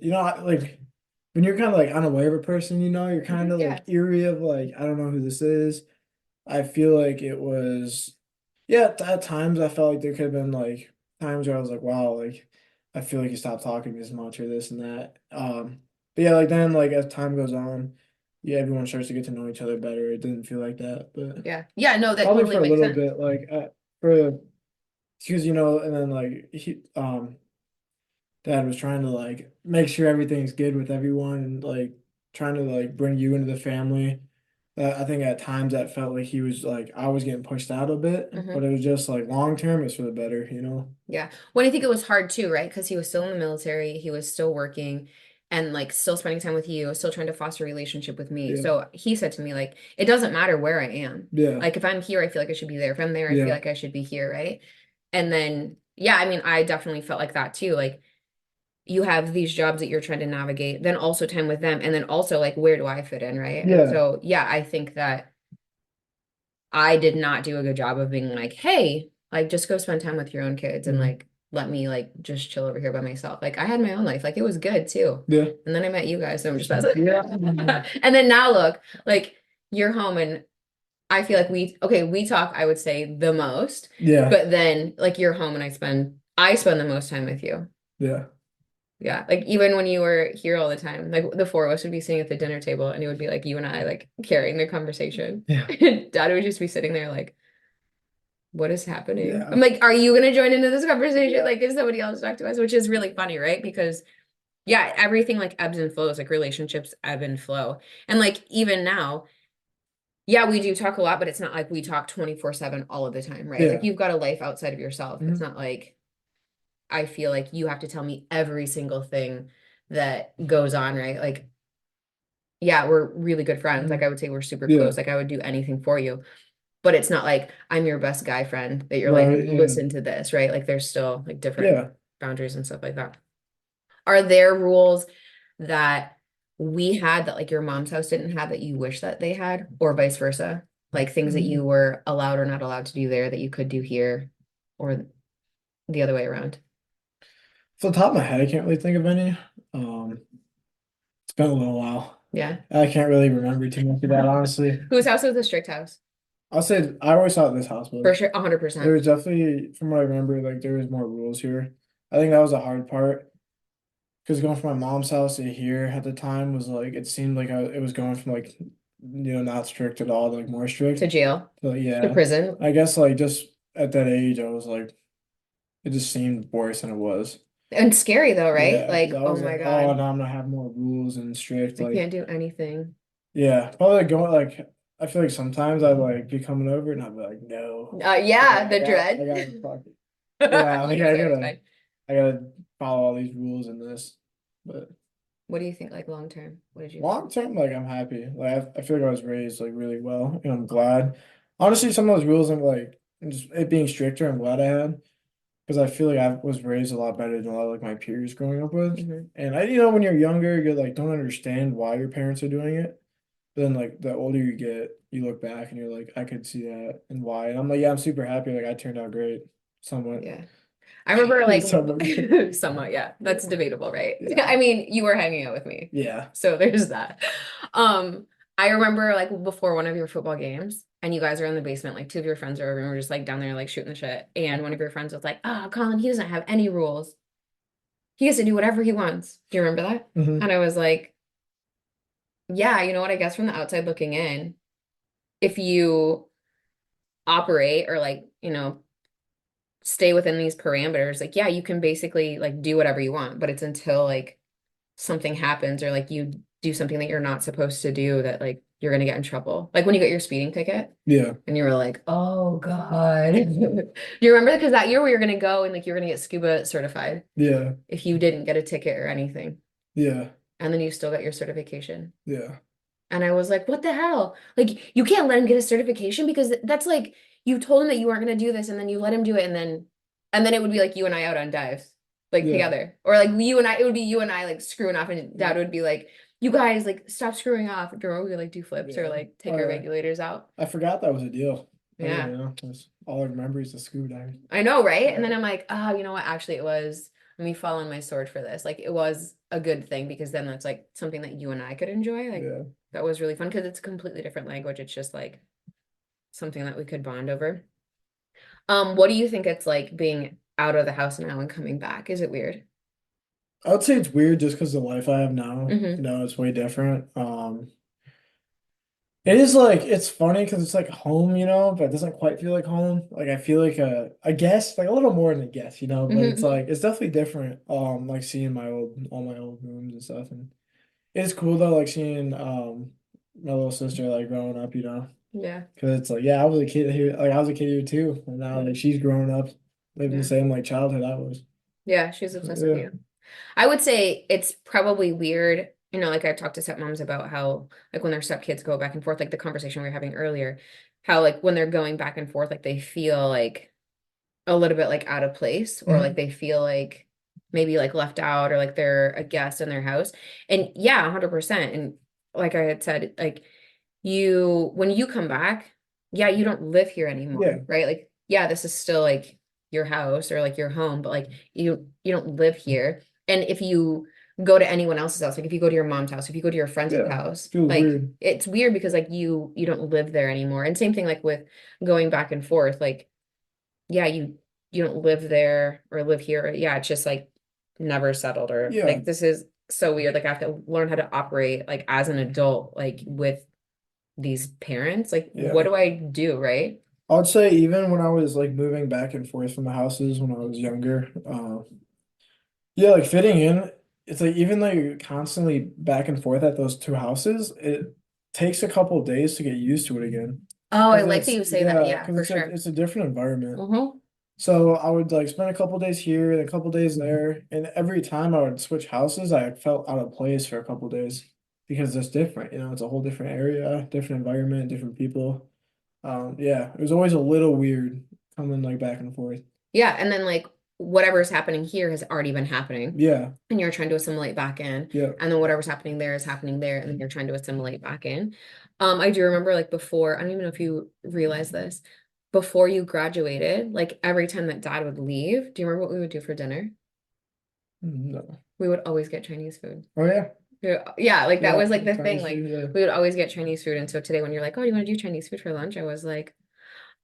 Speaker 2: when you're kind of like unaware of a person, you're kind of
Speaker 1: Yeah.
Speaker 2: like eerie of like, I don't know who this is. I feel like it was, yeah, at times I felt like there could have been like times where I was like, wow, like I feel like you stopped talking as much or this and that. But yeah, like then like as time goes on, yeah, everyone starts to get to know each other better. It didn't feel like that, but
Speaker 1: Yeah. Yeah, no, that
Speaker 2: probably
Speaker 1: totally
Speaker 2: for a
Speaker 1: makes
Speaker 2: little
Speaker 1: sense.
Speaker 2: bit, like for because and then like dad was trying to like make sure everything's good with everyone and like trying to like bring you into the family. I think at times that felt like he was like I was getting pushed out a bit, but
Speaker 1: Hmm.
Speaker 2: it was just like long term it's for the better.
Speaker 1: Yeah. Well, I think it was hard too, right? Because he was still in the military, he was still working and like still spending time with you, still trying to foster a relationship with me.
Speaker 2: Yeah.
Speaker 1: So he said to me, like, it doesn't matter where I am.
Speaker 2: Yeah.
Speaker 1: Like, if I'm here, I feel like I should be there. If I'm there, I feel
Speaker 2: Yeah.
Speaker 1: like I should be here, right? And then, yeah, I mean, I definitely felt like that too. Like, you have these jobs that you're trying to navigate, then also time with them, and then also like, where do I fit in, right? And
Speaker 2: Yeah.
Speaker 1: so, yeah, I think that I did not do a good job of being like, hey, like just go spend time with your own kids and
Speaker 2: Mhm.
Speaker 1: like let me like just chill over here by myself. Like I had my own life. Like it was good too.
Speaker 2: Yeah.
Speaker 1: And then I met you guys, so I'm just messing.
Speaker 2: Yeah.
Speaker 1: And then now look, like you're home and I feel like we talk, I would say the most,
Speaker 2: Yeah.
Speaker 1: but then like you're home and I spend the most time with you.
Speaker 2: Yeah.
Speaker 1: Yeah. Like even when you were here all the time, like the four of us would be sitting at the dinner table and it would be like you and I like carrying the conversation.
Speaker 2: Yeah.
Speaker 1: And Dad would just be sitting there like what is happening? I'm
Speaker 2: Yeah.
Speaker 1: like, are you gonna join into this conversation?
Speaker 2: Yeah.
Speaker 1: Like, is somebody else talk to us? Which is really funny, right? Because yeah, everything like ebbs and flows, like relationships ebb and flow. And like even now, yeah, we do talk a lot, but it's not like we talk 24/7 all of the time, right? Like
Speaker 2: Yeah.
Speaker 1: you've got a life outside of yourself. It's
Speaker 2: Mhm.
Speaker 1: not like I feel like you have to tell me every single thing that goes on, right? Like, yeah, we're really good friends. Like
Speaker 2: Mhm.
Speaker 1: I would say we're super
Speaker 2: Yeah.
Speaker 1: close. Like I would do anything for you. But it's not like I'm your best guy friend that you're like,
Speaker 2: Right. Yeah.
Speaker 1: listen to this, right? Like there's still like different
Speaker 2: Yeah.
Speaker 1: boundaries and stuff like that. Are there rules that we had that like your mom's house didn't have that you wish that they had, or vice versa? Like things that you
Speaker 2: Mhm.
Speaker 1: were allowed or not allowed to do there that you could do here, or the other way around?
Speaker 2: Off the top of my head, I can't really think of any. Um, it's been a little while.
Speaker 1: Yeah.
Speaker 2: I can't really remember too much of that, honestly.
Speaker 1: Whose house was the strict house?
Speaker 2: I'll say I always thought this house
Speaker 1: For
Speaker 2: was.
Speaker 1: sure,
Speaker 2: There
Speaker 1: 100%.
Speaker 2: was definitely, from what I remember, like there was more rules here. I think that was the hard part because going from my mom's house to here at the time was like it seemed like it was going from like not strict at all to like more
Speaker 1: To
Speaker 2: strict.
Speaker 1: jail,
Speaker 2: So
Speaker 1: to
Speaker 2: yeah,
Speaker 1: prison.
Speaker 2: I guess like just at that age, I was like it just seemed worse than it was.
Speaker 1: And scary though, right?
Speaker 2: Yeah, because
Speaker 1: Like,
Speaker 2: I
Speaker 1: oh
Speaker 2: was
Speaker 1: my
Speaker 2: like, oh,
Speaker 1: God,
Speaker 2: now I'm gonna have more rules and strict
Speaker 1: I can't
Speaker 2: like
Speaker 1: do anything.
Speaker 2: yeah, probably like going like I feel like sometimes I'd like be coming over and I'd be like, no,
Speaker 1: Yeah, the
Speaker 2: I
Speaker 1: dread.
Speaker 2: gotta fuck it. Yeah,
Speaker 1: You
Speaker 2: like
Speaker 1: can say it's fine.
Speaker 2: I gotta follow all these rules in this. But
Speaker 1: What do you think, like long term? What did you think?
Speaker 2: long term, like I'm happy. Like I feel like I was raised like really well, and I'm glad. Honestly, some of those rules I'm like just it being stricter, I'm glad I had because I feel like I was raised a lot better than a lot of like my peers growing up with.
Speaker 1: Hmm.
Speaker 2: And when you're younger, you like don't understand why your parents are doing it. But then like the older you get, you look back and you're like, I could see that and why. And I'm like, yeah, I'm super happy. Like I turned out great, somewhat.
Speaker 1: Yeah. I remember
Speaker 2: Somewhat good.
Speaker 1: like somewhat, yeah. That's debatable, right?
Speaker 2: Yeah.
Speaker 1: I mean, you were hanging out with me.
Speaker 2: Yeah.
Speaker 1: So there's that. I remember like before one of your football games and you guys are in the basement, like two of your friends are over and we're just like down there like shooting the shit. And one of your friends was like, oh, Colin, he doesn't have any rules. He gets to do whatever he wants. Do you remember that?
Speaker 2: Hmm.
Speaker 1: And I was like, yeah, you know what? I guess from the outside looking in, if you operate or like, stay within these parameters, like, yeah, you can basically like do whatever you want, but it's until like something happens or like you do something that you're not supposed to do that like you're gonna get in trouble. Like when you got your speeding ticket
Speaker 2: Yeah.
Speaker 1: and you were like, oh God. Do you remember? Because that year we were gonna go and like you're gonna get scuba certified
Speaker 2: Yeah.
Speaker 1: if you didn't get a ticket or anything.
Speaker 2: Yeah.
Speaker 1: And then you still got your certification.
Speaker 2: Yeah.
Speaker 1: And I was like, what the hell? Like, you can't let him get a certification because that's like you told him that you weren't going to do this and then you let him do it and then it would be like you and I out on dives like
Speaker 2: Yeah.
Speaker 1: together. Or like it would be you and I like screwing off and dad would be like, you guys like stop screwing off. Or we would like do flips or
Speaker 2: Yeah.
Speaker 1: like take our
Speaker 2: Or
Speaker 1: regulators out.
Speaker 2: I forgot that was a deal. I didn't
Speaker 1: Yeah.
Speaker 2: even know. That's all I remember is the scuba diving.
Speaker 1: I know, right? And
Speaker 2: Yeah.
Speaker 1: then I'm like, oh, you know what? Actually, it was, let me fall on my sword for this. Like, it was a good thing because then that's like something that you and I could enjoy. Like
Speaker 2: Yeah.
Speaker 1: that was really fun because it's a completely different language. It's just like something that we could bond over. What do you think it's like being out of the house now and coming back? Is it weird?
Speaker 2: I would say it's weird just because the life I have now,
Speaker 1: Mm-hmm.
Speaker 2: it's way different. It is like it's funny because it's like home, but it doesn't quite feel like home. Like I feel like a guest, like a little more than a guest, but it's
Speaker 1: Mm-hmm.
Speaker 2: like it's definitely different. Like seeing all my old rooms and stuff, and it's cool though, like seeing my little sister like growing up,
Speaker 1: Yeah.
Speaker 2: because it's like yeah, I was a kid here, like I was a kid here too, and now like she's growing up, living the
Speaker 1: Yeah.
Speaker 2: same like childhood I was.
Speaker 1: Yeah, she's
Speaker 2: So,
Speaker 1: obsessed with
Speaker 2: yeah.
Speaker 1: you. I would say it's probably weird. Like I've talked to stepmoms about how, like, when their stepkids go back and forth, like the conversation we were having earlier, how, like, when they're going back and forth, like, they feel like a little bit like out of place, or like
Speaker 2: Mhm.
Speaker 1: they feel like maybe like left out, or like they're a guest in their house. And yeah, 100%. And like I had said, like, when you come back, yeah, you don't live here
Speaker 2: Yeah,
Speaker 1: anymore, right? Like, yeah, this is still like your house or like your home, but like you don't live here. And if you go to anyone else's house, like if you go to your mom's house, if you go to your friend's
Speaker 2: yeah.
Speaker 1: house,
Speaker 2: Feels
Speaker 1: like
Speaker 2: weird.
Speaker 1: it's weird because like you don't live there anymore. And same thing like with going back and forth, like, yeah, you don't live there or live here. Yeah, it's just like never settled, or
Speaker 2: Yeah,
Speaker 1: like this is so weird. Like I have to learn how to operate like as an adult, like with these parents. Like, what
Speaker 2: yeah.
Speaker 1: do I do, right?
Speaker 2: I would say even when I was like moving back and forth from the houses when I was younger, yeah, like fitting in, it's like even though you're constantly back and forth at those two houses, it takes a couple of days to get used to it again.
Speaker 1: Oh, I
Speaker 2: Because
Speaker 1: like that you say that. Yeah, for
Speaker 2: it's
Speaker 1: sure.
Speaker 2: a different environment.
Speaker 1: Mm-hmm.
Speaker 2: So I would like spend a couple days here and a couple days there, and every time I would switch houses, I felt out of place for a couple days because it's different. It's a whole different area, different environment, different people. Yeah, it was always a little weird coming like back and forth.
Speaker 1: Yeah, and then like whatever's happening here has already been happening,
Speaker 2: Yeah,
Speaker 1: and you're trying to assimilate back in,
Speaker 2: yeah.
Speaker 1: and then whatever's happening there is happening there, and then you're trying to assimilate back in. I do remember like before, I don't even know if you realize this, before you graduated, like every time that dad would leave, do you remember what we would do for dinner?
Speaker 2: No.
Speaker 1: We would always get Chinese food.
Speaker 2: Oh yeah.
Speaker 1: Yeah, yeah, like that
Speaker 2: Yeah,
Speaker 1: was like the thing.
Speaker 2: Chinese
Speaker 1: Like
Speaker 2: food, yeah.
Speaker 1: we would always get Chinese food. And so today when you're like, oh, do you want to do Chinese food for lunch? I was like,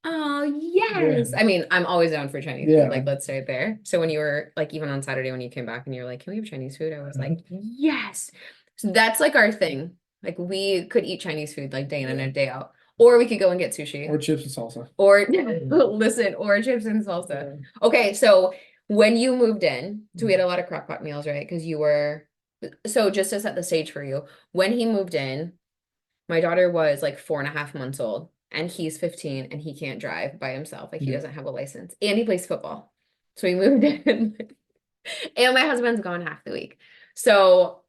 Speaker 1: oh,
Speaker 2: Yeah.
Speaker 1: yes. I mean, I'm always down for Chinese food. Like,
Speaker 2: Yeah.
Speaker 1: let's start there. So when you were like, even on Saturday when you came back and you're like, can we have Chinese food? I was like, yes. So that's like our thing. Like we could eat Chinese food like day in and
Speaker 2: Yeah.
Speaker 1: a day out. Or we could go and get sushi.
Speaker 2: Or chips and salsa.
Speaker 1: Or listen, or chips and salsa.
Speaker 2: Yeah.
Speaker 1: Okay, so when you moved in, so we had a lot of crock pot meals, right? Because you were, so just to set the stage for you, when he moved in, my daughter was like 4.5 months old, and he's 15 and he can't drive by himself. Like he
Speaker 2: Yeah.
Speaker 1: doesn't have a license, and he plays football. So he moved in, and my husband's gone half the week. So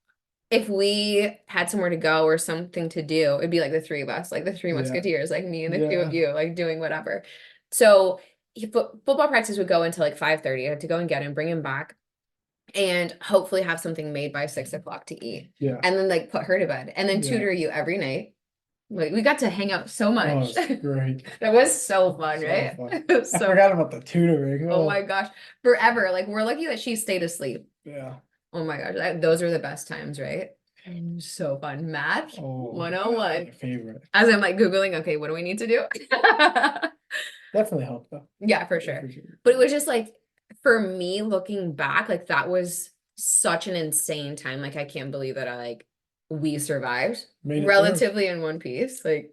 Speaker 1: if we had somewhere to go or something to do, it'd be like the three of us, like the three
Speaker 2: Yeah.
Speaker 1: musketeers, like me and the two of
Speaker 2: Yeah.
Speaker 1: you, like doing whatever. So football practice would go until like 5:30. I had to go and get him, bring him back, and hopefully have something made by 6 o'clock to eat.
Speaker 2: Yeah.
Speaker 1: And then like put her to bed and then
Speaker 2: Yeah.
Speaker 1: tutor you every night. Like we got to hang out so
Speaker 2: Oh,
Speaker 1: much.
Speaker 2: it's great.
Speaker 1: That was so fun,
Speaker 2: So
Speaker 1: right?
Speaker 2: fun.
Speaker 1: It was
Speaker 2: I
Speaker 1: so
Speaker 2: forgot
Speaker 1: fun.
Speaker 2: about the tutoring.
Speaker 1: Oh my
Speaker 2: Oh,
Speaker 1: gosh. Forever. Like we're lucky that she stayed asleep.
Speaker 2: yeah.
Speaker 1: Oh my gosh. Those are the best times, right? And so fun. Math
Speaker 2: Oh, my
Speaker 1: 101.
Speaker 2: favorite.
Speaker 1: As I'm like Googling, okay, what do we need to do?
Speaker 2: Definitely helped though.
Speaker 1: Yeah, for
Speaker 2: Yeah,
Speaker 1: sure.
Speaker 2: for sure.
Speaker 1: But it was just like, for me looking back, like that was such an insane time. Like I can't believe that we survived
Speaker 2: Made it through.
Speaker 1: relatively in one piece. Like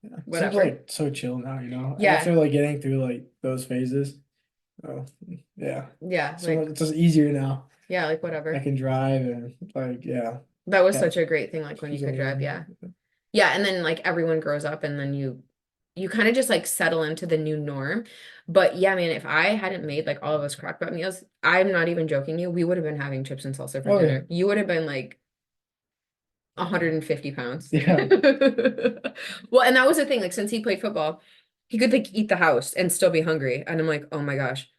Speaker 2: Yeah. Seems
Speaker 1: whatever.
Speaker 2: like so chill now,
Speaker 1: Yeah.
Speaker 2: after like getting through like those phases. Oh, yeah.
Speaker 1: Yeah.
Speaker 2: So
Speaker 1: Like,
Speaker 2: it's just easier now.
Speaker 1: yeah, like
Speaker 2: I
Speaker 1: whatever.
Speaker 2: can drive and like, yeah.
Speaker 1: That was
Speaker 2: Yeah.
Speaker 1: such a great thing, like when you
Speaker 2: She's
Speaker 1: could drive.
Speaker 2: alone.
Speaker 1: Yeah. Yeah. And then like everyone grows up and then you kind of just like settle into the new norm. But yeah, man, if I hadn't made like all of us crockpot meals, I'm not even joking you, we would have been having chips and salsa for
Speaker 2: Oh yeah.
Speaker 1: dinner. You would have been like 150 pounds.
Speaker 2: Yeah.
Speaker 1: Well, and that was the thing, like since he played football, he could like eat the house and still be hungry. And I'm like, oh my gosh.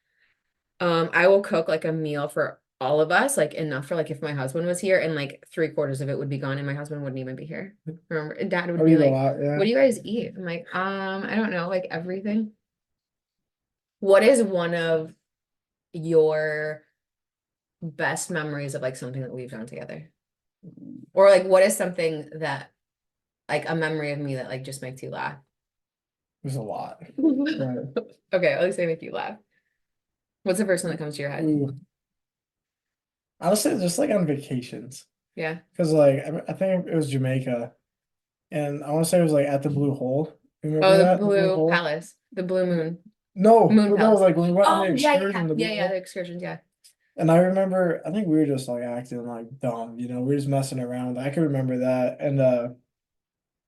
Speaker 1: I will cook like a meal for all of us, like enough for like if my husband was here, and like 3/4 of it would be gone and my husband wouldn't even be here. Remember, and dad would
Speaker 2: I
Speaker 1: be
Speaker 2: eat a
Speaker 1: like,
Speaker 2: lot,
Speaker 1: what
Speaker 2: yeah.
Speaker 1: do you guys eat? I'm like, I don't know, like everything. What is one of your best memories of like something that we've done together? Or like what is something that like a memory of me that like just makes you laugh?
Speaker 2: There's a lot. But
Speaker 1: Okay, at least they make you laugh. What's the first one that comes to your head?
Speaker 2: ooh, honestly, just like on vacations.
Speaker 1: Yeah.
Speaker 2: Because like I think it was Jamaica, and I want to say it was like at the Blue Hole. Remember
Speaker 1: Oh, the
Speaker 2: that? The Blue
Speaker 1: Blue
Speaker 2: Hole?
Speaker 1: Palace, the Blue Moon,
Speaker 2: No,
Speaker 1: Moon
Speaker 2: but no,
Speaker 1: Palace.
Speaker 2: like when we went on the
Speaker 1: Oh yeah,
Speaker 2: excursion,
Speaker 1: yeah,
Speaker 2: the
Speaker 1: yeah,
Speaker 2: Blue
Speaker 1: yeah. The
Speaker 2: Hole.
Speaker 1: excursions, yeah.
Speaker 2: And I remember, I think we were just like acting like dumb, we were just messing around. I can remember that. And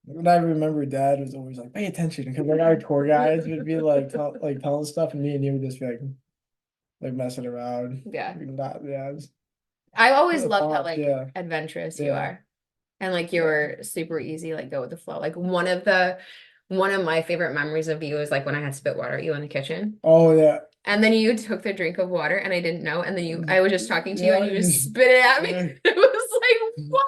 Speaker 2: what I remember Dad was always like, pay attention, because like our tour guides would be like telling stuff, and me and you would just be like messing around.
Speaker 1: Yeah.
Speaker 2: Not, yeah,
Speaker 1: I
Speaker 2: it
Speaker 1: always
Speaker 2: was
Speaker 1: loved how
Speaker 2: fun.
Speaker 1: like
Speaker 2: Yeah,
Speaker 1: adventurous you
Speaker 2: yeah,
Speaker 1: are. And like
Speaker 2: yeah.
Speaker 1: you're super easy, like go with the flow. Like one of my favorite memories of you is like when I had spit water at you in the kitchen.
Speaker 2: Oh yeah.
Speaker 1: And then you took the drink of water and I didn't know. And then I was just talking to you and
Speaker 2: Yeah,
Speaker 1: you just spit it at me. It was like, what?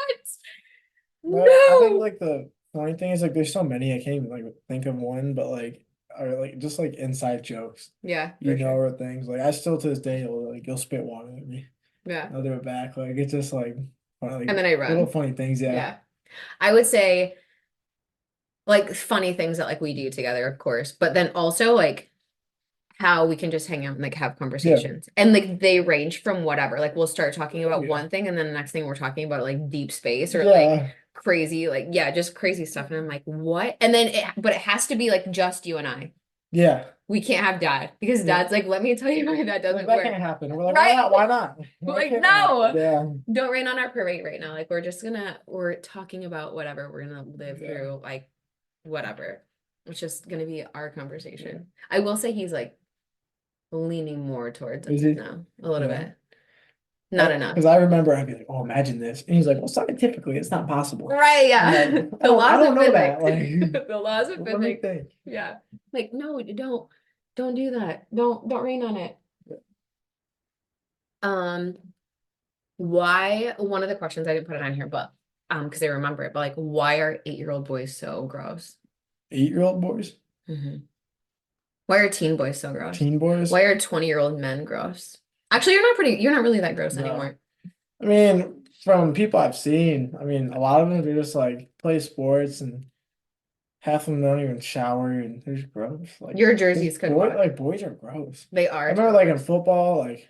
Speaker 2: but I think
Speaker 1: No.
Speaker 2: like the funny thing is like there's so many I can't even like think of one, but like are like just like inside jokes,
Speaker 1: Yeah, for sure.
Speaker 2: or things like I still to this day will like you'll spit water at me.
Speaker 1: Yeah.
Speaker 2: I'll do it back. Like it's just like
Speaker 1: And
Speaker 2: like
Speaker 1: then I
Speaker 2: little
Speaker 1: run.
Speaker 2: funny things. Yeah.
Speaker 1: Yeah. I would say like funny things that like we do together, of course, but then also like how we can just hang out and like have
Speaker 2: Yeah.
Speaker 1: conversations. And like they range from whatever. Like we'll start talking
Speaker 2: Oh
Speaker 1: about
Speaker 2: yeah.
Speaker 1: one thing and then the next thing we're talking about like deep space or like
Speaker 2: Yeah.
Speaker 1: crazy, like yeah, just crazy stuff. And I'm like, what? And then but it has to be like just you and I.
Speaker 2: Yeah.
Speaker 1: We can't have dad because
Speaker 2: Yeah.
Speaker 1: dad's like, let me tell you why that
Speaker 2: Like
Speaker 1: doesn't
Speaker 2: that
Speaker 1: work.
Speaker 2: can't happen. And we're like, why
Speaker 1: Right?
Speaker 2: not? Why not?
Speaker 1: We're
Speaker 2: Why
Speaker 1: like,
Speaker 2: can't that?
Speaker 1: no,
Speaker 2: Yeah.
Speaker 1: don't rain on our parade right now. Like we're talking about whatever. We're gonna live
Speaker 2: Yeah.
Speaker 1: through like whatever. It's just gonna be our
Speaker 2: Yeah.
Speaker 1: conversation. I will say he's like leaning more towards
Speaker 2: Is
Speaker 1: it
Speaker 2: he?
Speaker 1: now, a little
Speaker 2: Yeah.
Speaker 1: bit. Not enough.
Speaker 2: Because I remember I'd be like, oh, imagine this. And he's like, well, scientifically, it's not possible.
Speaker 1: Right,
Speaker 2: I'm like,
Speaker 1: yeah. The
Speaker 2: I
Speaker 1: laws
Speaker 2: don't
Speaker 1: of
Speaker 2: know that.
Speaker 1: physics.
Speaker 2: Like,
Speaker 1: The laws of
Speaker 2: let me
Speaker 1: physics.
Speaker 2: think.
Speaker 1: Yeah. Like, no, don't do that. Don't rain on it. Um, why one of the questions I didn't put it on here, but because I remember it, but like why are 8-year-old boys so gross?
Speaker 2: 8-year-old boys,
Speaker 1: Hmm. Why are teen boys so gross?
Speaker 2: teen boys.
Speaker 1: Why are 20-year-old men gross? Actually, you're not really that gross
Speaker 2: No.
Speaker 1: anymore.
Speaker 2: I mean, from people I've seen, I mean, a lot of them, they're just like play sports and half of them don't even shower and they're just gross.
Speaker 1: Your jerseys could wash.
Speaker 2: Boys are gross.
Speaker 1: They
Speaker 2: I
Speaker 1: are
Speaker 2: remember like in
Speaker 1: gross.
Speaker 2: football, like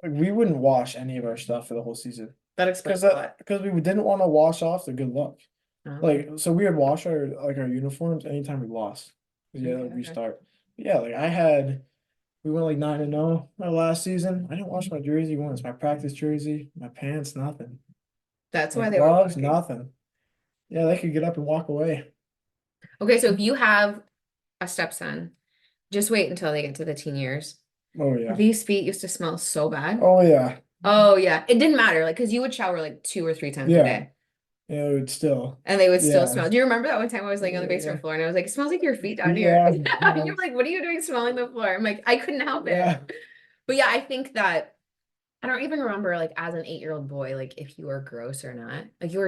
Speaker 2: we wouldn't wash any of our stuff for the whole season
Speaker 1: That explains a lot.
Speaker 2: because we didn't want to wash off the good luck.
Speaker 1: Oh,
Speaker 2: Like so we would wash our uniforms anytime we lost. Yeah,
Speaker 1: okay,
Speaker 2: like
Speaker 1: okay.
Speaker 2: restart. But yeah, like we went like 9-0 my last season. I didn't wash my jersey once, my practice jersey, my pants, nothing.
Speaker 1: That's
Speaker 2: My
Speaker 1: why they were
Speaker 2: gloves,
Speaker 1: walking.
Speaker 2: nothing. Yeah, they could get up and walk away.
Speaker 1: Okay, so if you have a stepson, just wait until they get to the teen years.
Speaker 2: Oh yeah.
Speaker 1: These feet used to smell so bad.
Speaker 2: Oh yeah.
Speaker 1: Oh yeah, it didn't matter, like, because you would shower like 2 or 3 times a
Speaker 2: Yeah.
Speaker 1: day,
Speaker 2: Yeah, it would still.
Speaker 1: and they would still
Speaker 2: Yeah.
Speaker 1: smell. Do you remember that one time I was laying on the
Speaker 2: Yeah.
Speaker 1: basement floor and I was like, it smells like your feet down here?
Speaker 2: Yeah.
Speaker 1: And you're like, what are you doing smelling the floor? I'm like, I couldn't help it.
Speaker 2: Yeah.
Speaker 1: But yeah, I think that I don't even remember like as an 8-year-old boy, like if you were gross or not. Like you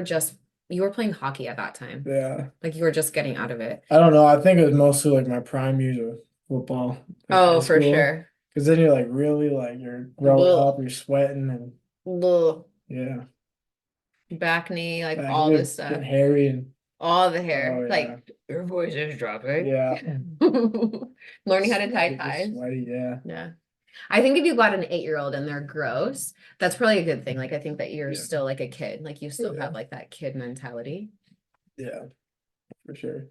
Speaker 1: were playing hockey at that time.
Speaker 2: Yeah.
Speaker 1: Like you were just getting out of it.
Speaker 2: I don't know. I think it was mostly like my prime years of football, like high
Speaker 1: Oh, for
Speaker 2: school.
Speaker 1: sure.
Speaker 2: Because then you're like really like you're growing
Speaker 1: Blech,
Speaker 2: up, you're sweating and
Speaker 1: blech.
Speaker 2: yeah.
Speaker 1: Back knee, like
Speaker 2: Back
Speaker 1: all this
Speaker 2: getting
Speaker 1: stuff.
Speaker 2: hairy and
Speaker 1: All the
Speaker 2: oh
Speaker 1: hair.
Speaker 2: yeah.
Speaker 1: Like your voice is dropping.
Speaker 2: Yeah.
Speaker 1: Learning how to tie
Speaker 2: Get just
Speaker 1: ties.
Speaker 2: sweaty, yeah.
Speaker 1: Yeah. I think if you got an 8-year-old and they're gross, that's probably a good thing. Like I think that you're
Speaker 2: Yeah.
Speaker 1: still like a kid. Like you
Speaker 2: Oh
Speaker 1: still
Speaker 2: yeah.
Speaker 1: have like that kid mentality.
Speaker 2: Yeah, for sure.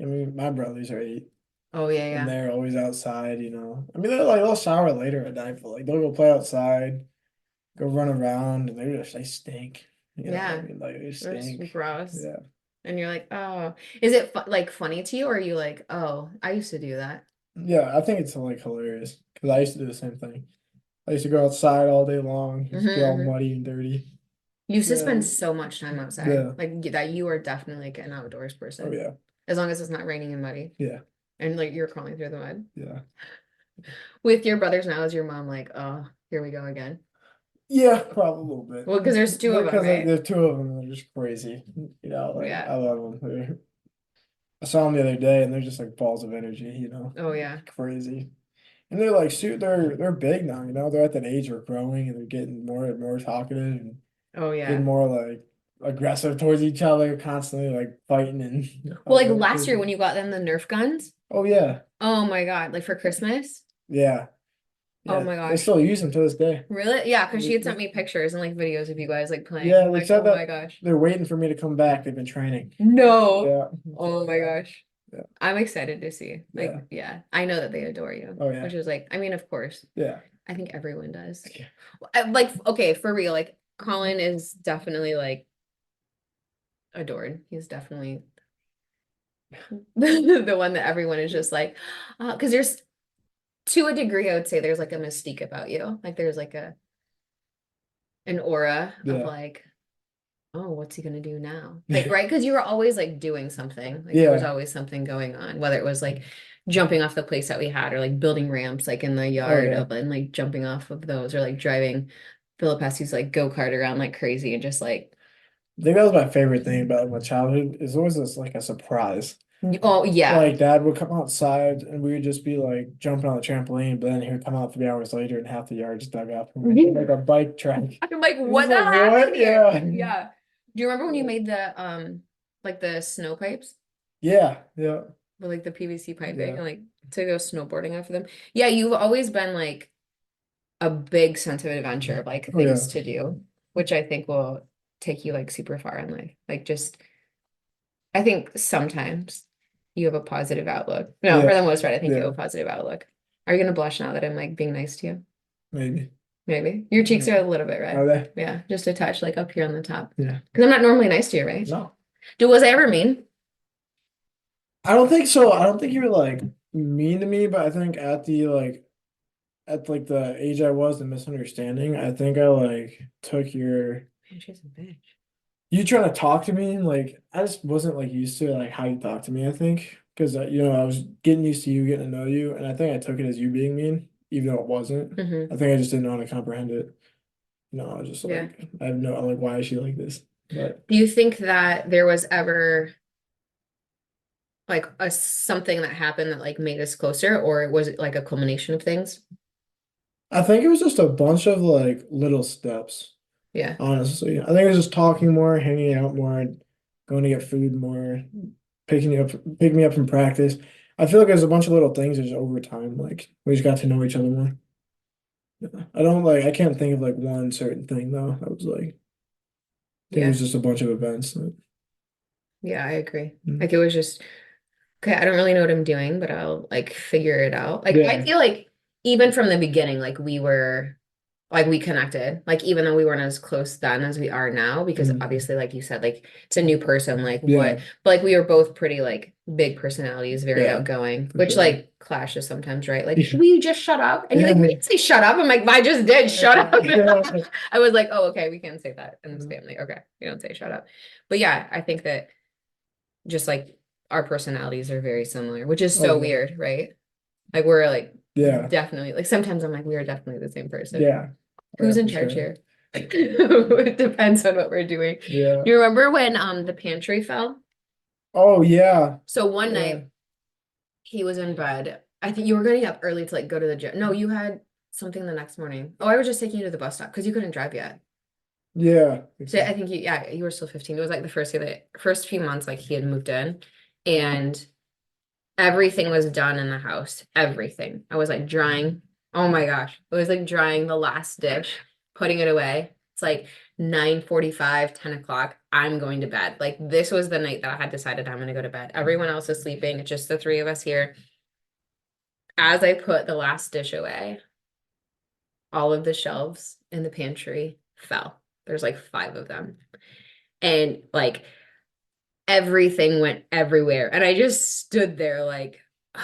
Speaker 2: I mean, my brothers are 8
Speaker 1: Oh yeah,
Speaker 2: and
Speaker 1: yeah.
Speaker 2: they're always outside. I mean, they'll shower later at night, but like they'll go play outside, go run around, and they stink. You know what I
Speaker 1: Yeah.
Speaker 2: mean? Like they
Speaker 1: They're just
Speaker 2: stink.
Speaker 1: gross.
Speaker 2: Yeah.
Speaker 1: And you're like, oh, is it fu like funny to you, or are you like, oh, I used to do that?
Speaker 2: Yeah, I think it's like hilarious because I used to do the same thing. I used to go outside all day long,
Speaker 1: Hmm,
Speaker 2: just be all
Speaker 1: hmm.
Speaker 2: muddy and dirty.
Speaker 1: You used to
Speaker 2: Yeah.
Speaker 1: spend so much time outside,
Speaker 2: Yeah.
Speaker 1: like that you are definitely like an outdoors
Speaker 2: Oh
Speaker 1: person,
Speaker 2: yeah.
Speaker 1: as long as it's not raining and muddy,
Speaker 2: Yeah.
Speaker 1: and like you're crawling through the mud.
Speaker 2: Yeah.
Speaker 1: With your brothers now, is your mom like, oh, here we go again?
Speaker 2: Yeah, probably a little bit.
Speaker 1: Well, because there's two of them,
Speaker 2: Because like
Speaker 1: right?
Speaker 2: there's two of them, they're just crazy. Like
Speaker 1: Yeah.
Speaker 2: I love them. I saw them the other day and they're just like balls of energy,
Speaker 1: Oh yeah.
Speaker 2: crazy. And they're like they're big now, you know. They're at that age where growing and they're getting more and more talkative and
Speaker 1: Oh
Speaker 2: getting
Speaker 1: yeah.
Speaker 2: more like aggressive towards each other, constantly like fighting and
Speaker 1: Well,
Speaker 2: all
Speaker 1: like
Speaker 2: that
Speaker 1: last year
Speaker 2: crazy.
Speaker 1: when you got them the Nerf guns.
Speaker 2: Oh yeah.
Speaker 1: Oh my God, like for Christmas.
Speaker 2: Yeah.
Speaker 1: Oh
Speaker 2: Yeah.
Speaker 1: my
Speaker 2: They
Speaker 1: gosh.
Speaker 2: still use them to this day.
Speaker 1: Really? Yeah, because she had sent
Speaker 2: They-
Speaker 1: me pictures and like videos of you guys like playing.
Speaker 2: Yeah,
Speaker 1: I'm
Speaker 2: they
Speaker 1: like,
Speaker 2: said
Speaker 1: oh my
Speaker 2: that
Speaker 1: gosh.
Speaker 2: they're waiting for me to come back. They've been training.
Speaker 1: No.
Speaker 2: Yeah.
Speaker 1: Oh my gosh.
Speaker 2: Yeah.
Speaker 1: I'm excited to see. Like,
Speaker 2: Yeah.
Speaker 1: yeah, I know that they adore you,
Speaker 2: Oh yeah.
Speaker 1: which is like, I mean, of course,
Speaker 2: Yeah.
Speaker 1: I think everyone does.
Speaker 2: Yeah.
Speaker 1: Like, okay, for real, like Colin is definitely like adored. He's definitely the one that everyone is just like, because there's to a degree, I would say there's like a mystique about you. Like there's like an aura of
Speaker 2: Yeah.
Speaker 1: like, oh, what's he gonna do now? Like, right? Because you were always like doing something. Like there was
Speaker 2: Yeah.
Speaker 1: always something going on, whether it was like jumping off the place that we had or like building ramps like in the
Speaker 2: Oh
Speaker 1: yard
Speaker 2: yeah.
Speaker 1: of and like jumping off of those or like driving Philip Essy's like go-kart around like crazy and just like
Speaker 2: I think that was my favorite thing about my childhood is always this like a surprise.
Speaker 1: oh yeah.
Speaker 2: Like dad would come outside and we would just be like jumping on the trampoline, but then he would come out 3 hours later and half the yard's dug up like a bike track.
Speaker 1: I'm like,
Speaker 2: It's just
Speaker 1: what the
Speaker 2: like
Speaker 1: hell happened
Speaker 2: what?
Speaker 1: here?
Speaker 2: Yeah.
Speaker 1: Yeah. Do you remember when you made the like the snow pipes?
Speaker 2: Yeah. Yeah.
Speaker 1: With like the PVC piping
Speaker 2: Yeah.
Speaker 1: and like to go snowboarding after them. Yeah, you've always been like a big sense of adventure of like
Speaker 2: Oh yeah.
Speaker 1: things to do, which I think will take you like super far in life. Like just I think sometimes you have a positive outlook. No, for
Speaker 2: Yeah.
Speaker 1: the most part, I think you have
Speaker 2: Yeah.
Speaker 1: a positive outlook. Are you gonna blush now that I'm like being nice to you?
Speaker 2: Maybe.
Speaker 1: Maybe. Your cheeks are a little bit
Speaker 2: Are
Speaker 1: red.
Speaker 2: they?
Speaker 1: Yeah, just a touch, like up here on the top.
Speaker 2: Yeah.
Speaker 1: Because I'm not normally nice to you, right?
Speaker 2: No.
Speaker 1: Was I ever mean?
Speaker 2: I don't think so. I don't think you're like mean to me, but I think at like the age I was, the misunderstanding, I think I like took your
Speaker 1: Man, she's a bitch.
Speaker 2: you trying to talk to me like I just wasn't like used to like how you talk to me, I think. Because you know, I was getting used to you, getting to know you, and I think I took it as you being mean, even though it wasn't.
Speaker 1: Hmm.
Speaker 2: I think I just didn't know how to comprehend it. No, I was just
Speaker 1: Yeah.
Speaker 2: like, I have no, I'm like, why is she like this? But
Speaker 1: Do you think that there was ever like a something that happened that like made us closer, or was it like a culmination of things?
Speaker 2: I think it was just a bunch of like little steps,
Speaker 1: Yeah.
Speaker 2: honestly. I think it was just talking more, hanging out more, going to get food more, picking me up from practice. I feel like there's a bunch of little things just over time, like we just got to know each other more. Yeah. I can't think of like one certain thing though. I was like, I think it
Speaker 1: Yeah.
Speaker 2: was just a bunch of events. That,
Speaker 1: Yeah, I agree.
Speaker 2: mm.
Speaker 1: Like it was just okay, I don't really know what I'm doing, but I'll like figure it out. Like I
Speaker 2: Yeah.
Speaker 1: feel like even from the beginning, like we connected, like even though we weren't as close then as we are now, because
Speaker 2: Mm.
Speaker 1: obviously, like you said, like it's a new person, like what,
Speaker 2: Yeah.
Speaker 1: but like we were both pretty like big personalities, very
Speaker 2: Yeah.
Speaker 1: outgoing,
Speaker 2: For
Speaker 1: which
Speaker 2: sure.
Speaker 1: like clashes sometimes, right? Like,
Speaker 2: Yeah.
Speaker 1: will you just shut up? And you're like, we
Speaker 2: Yeah.
Speaker 1: didn't say shut up. I'm like, I just did, shut up.
Speaker 2: Yeah.
Speaker 1: I was like, oh, okay, we can't say that in this family. Okay, we don't say shut up. But yeah, I think that just like our personalities are very similar, which is
Speaker 2: Oh
Speaker 1: so
Speaker 2: yeah.
Speaker 1: weird, right? Like we're like
Speaker 2: Yeah.
Speaker 1: definitely like sometimes I'm like we are definitely the same person.
Speaker 2: Yeah. Oh,
Speaker 1: Who's
Speaker 2: yeah,
Speaker 1: in
Speaker 2: for
Speaker 1: charge
Speaker 2: sure.
Speaker 1: here? It depends on what we're doing.
Speaker 2: Yeah.
Speaker 1: Do you remember when the pantry fell?
Speaker 2: Oh yeah.
Speaker 1: So one
Speaker 2: Yeah.
Speaker 1: night he was in bed. I think you were getting up early to like go to the gym. No, you had something the next morning. Oh, I was just taking you to the bus stop because you couldn't drive yet.
Speaker 2: Yeah.
Speaker 1: So I think yeah, you were still 15. It was like the first year that first few months like he had moved in and everything was done in the house. Everything. I was like drying. Oh my gosh. It was like drying the last dish, putting it away. It's like 9:45, 10 o'clock. I'm going to bed. Like this was the night that I had decided I'm gonna go to bed. Everyone else is sleeping. It's just the three of us here. As I put the last dish away, all of the shelves in the pantry fell. There's like five of them. And like everything went everywhere. And I just stood there like, oh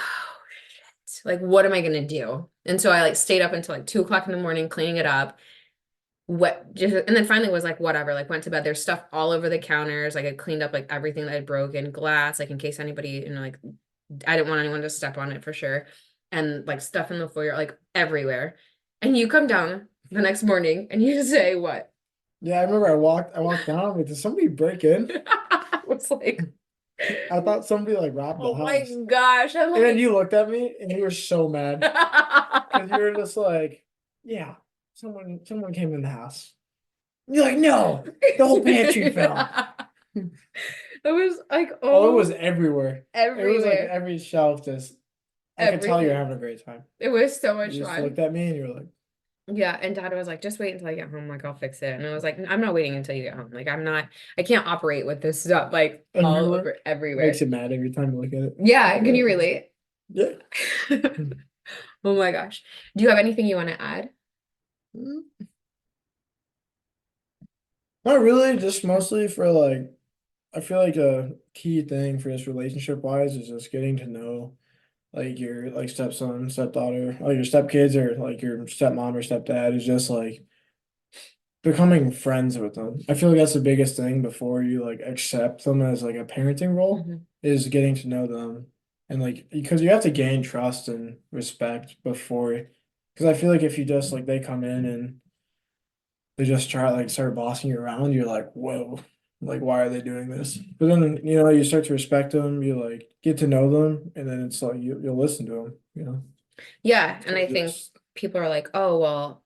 Speaker 1: shit. Like, what am I gonna do? And so I like stayed up until like 2 o'clock in the morning cleaning it up. What just and then finally was like, whatever, like went to bed. There's stuff all over the counters. Like I cleaned up like everything that had broken, glass, like in case anybody, like I didn't want anyone to step on it for sure. And like stuff in the foyer, like everywhere. And you come down the next morning and you say what?
Speaker 2: Yeah, I remember I walked down, I'm like, did somebody break in?
Speaker 1: I was like,
Speaker 2: I thought somebody like robbed the
Speaker 1: oh my
Speaker 2: house.
Speaker 1: gosh. I'm
Speaker 2: And then
Speaker 1: like,
Speaker 2: you looked at me and you were so mad. Because you're just like, yeah, someone came in the house. You're like, no, the whole pantry fell.
Speaker 1: It was like,
Speaker 2: Oh, it was
Speaker 1: oh,
Speaker 2: everywhere. It was like
Speaker 1: everywhere.
Speaker 2: every shelf just, I could tell you're
Speaker 1: Everything.
Speaker 2: having a great time.
Speaker 1: It was so
Speaker 2: You
Speaker 1: much
Speaker 2: just
Speaker 1: fun.
Speaker 2: looked at me and you were like,
Speaker 1: Yeah, and Dad was like, just wait until I get home, like I'll fix it. And I was like, I'm not waiting until you get home. Like I can't operate with this stuff like all
Speaker 2: everywhere.
Speaker 1: over everywhere.
Speaker 2: Makes you mad every time you look at it.
Speaker 1: Yeah, can you relate?
Speaker 2: Yeah.
Speaker 1: Oh my gosh. Do you have anything you want to add?
Speaker 2: Not really, just mostly for like, I feel like a key thing for this relationship wise is just getting to know like your like stepson, stepdaughter, like your stepkids or like your stepmom or stepdad is just like becoming friends with them. I feel like that's the biggest thing before you like accept them as like a parenting role
Speaker 1: Mhm.
Speaker 2: is getting to know them and like because you have to gain trust and respect before because I feel like if you just like they come in and they just try like start bossing you around, you're like, whoa, like why are they doing this? But then you start to respect them, you like get to know them, and then it's like you'll listen to them.
Speaker 1: Yeah, and
Speaker 2: So
Speaker 1: I think
Speaker 2: just
Speaker 1: people are like, oh, well,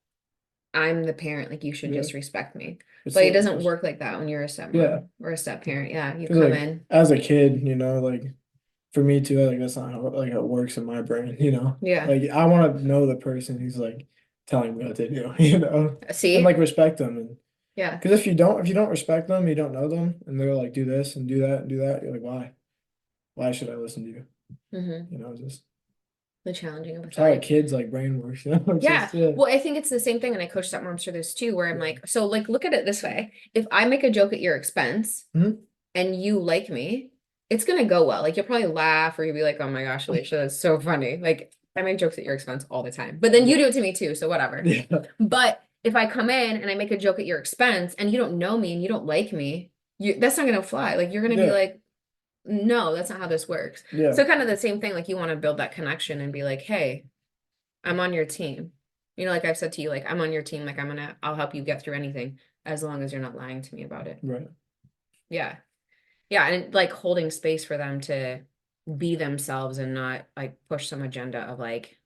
Speaker 1: I'm the parent, like you should
Speaker 2: yeah,
Speaker 1: just respect me.
Speaker 2: it's
Speaker 1: But it
Speaker 2: like
Speaker 1: doesn't
Speaker 2: just
Speaker 1: work like that when you're a
Speaker 2: yeah,
Speaker 1: stepmom or a step-parent. Yeah, you
Speaker 2: because
Speaker 1: come
Speaker 2: like
Speaker 1: in.
Speaker 2: as a kid, like for me too, like that's not how like it works in my brain.
Speaker 1: Yeah.
Speaker 2: Like I want to know the person who's like telling me what to do, and
Speaker 1: See?
Speaker 2: like respect them and
Speaker 1: Yeah.
Speaker 2: because if you don't respect them, you don't know them, and they're like do this and do that and do that, you're like why? Why should I listen to you?
Speaker 1: Hmm.
Speaker 2: Just
Speaker 1: The challenging of
Speaker 2: it's how a
Speaker 1: authority.
Speaker 2: kid's like brain works, It's
Speaker 1: Yeah.
Speaker 2: just yeah.
Speaker 1: Well, I think it's the same thing, and I coach stepmoms for this too, where I'm
Speaker 2: Yeah.
Speaker 1: like, so like look at it this way. If I make a joke at your expense
Speaker 2: Mhm.
Speaker 1: and you like me, it's gonna go well. Like you'll probably laugh or you'll be like, oh my gosh, Alicia, that's so funny. Like I make jokes at your expense all the time. But then you
Speaker 2: Yeah.
Speaker 1: do it to me too, so whatever.
Speaker 2: Yeah.
Speaker 1: But if I come in and I make a joke at your expense and you don't know me and you don't like me, that's not gonna fly. Like you're gonna be
Speaker 2: Yeah.
Speaker 1: like, no, that's not how this works.
Speaker 2: Yeah.
Speaker 1: So kind of the same thing, like you want to build that connection and be like, hey, I'm on your team. Like I've said to you, like I'm on your team, like I'll help you get through anything as long as you're not lying to me about it.
Speaker 2: Right.
Speaker 1: Yeah. Yeah, and like holding space for them to be themselves and not like push some agenda of like,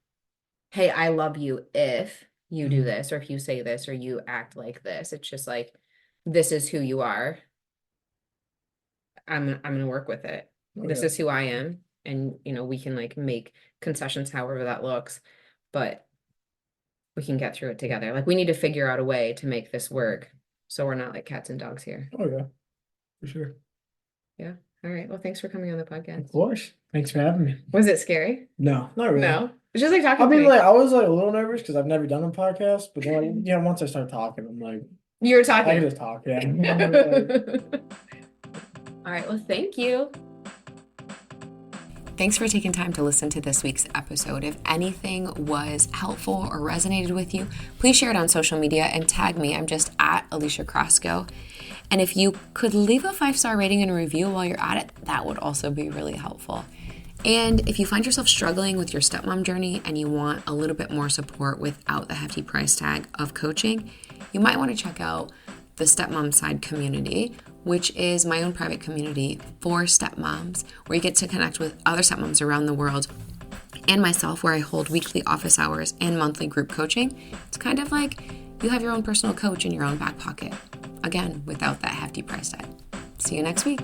Speaker 1: hey, I love you if you do
Speaker 2: Mhm.
Speaker 1: this or if you say this or you act like this. It's just like this is who you are. I'm gonna work with it.
Speaker 2: Oh
Speaker 1: This
Speaker 2: yeah.
Speaker 1: is who I am. And we can like make concessions however that looks, but we can get through it together. Like we need to figure out a way to make this work so we're not like cats and dogs here.
Speaker 2: Oh yeah. For sure.
Speaker 1: Yeah. All right. Well, thanks for coming on the
Speaker 2: Of
Speaker 1: podcast.
Speaker 2: course. Thanks for having me.
Speaker 1: Was it scary?
Speaker 2: No, not really.
Speaker 1: No. It's just like
Speaker 2: I
Speaker 1: talking to
Speaker 2: mean,
Speaker 1: me.
Speaker 2: like, I was like a little nervous because I've never done a podcast, but then, like, once I start talking, I'm like,
Speaker 1: You were
Speaker 2: I can
Speaker 1: talking.
Speaker 2: just talk. Yeah. Like,
Speaker 1: All right. Well, thank you. Thanks for taking time to listen to this week's episode. If anything was helpful or resonated with you, please share it on social media and tag me. I'm just at Alicia Crosco. And if you could leave a 5-star rating and a review while you're at it, that would also be really helpful. And if you find yourself struggling with your stepmom journey and you want a little bit more support without the hefty price tag of coaching, you might want to check out the Stepmom Side community, which is my own private community for stepmoms, where you get to connect with other stepmoms around the world and myself, where I hold weekly office hours and monthly group coaching. It's kind of like you have your own personal coach in your own back pocket. Again, without that hefty price tag. See you next week.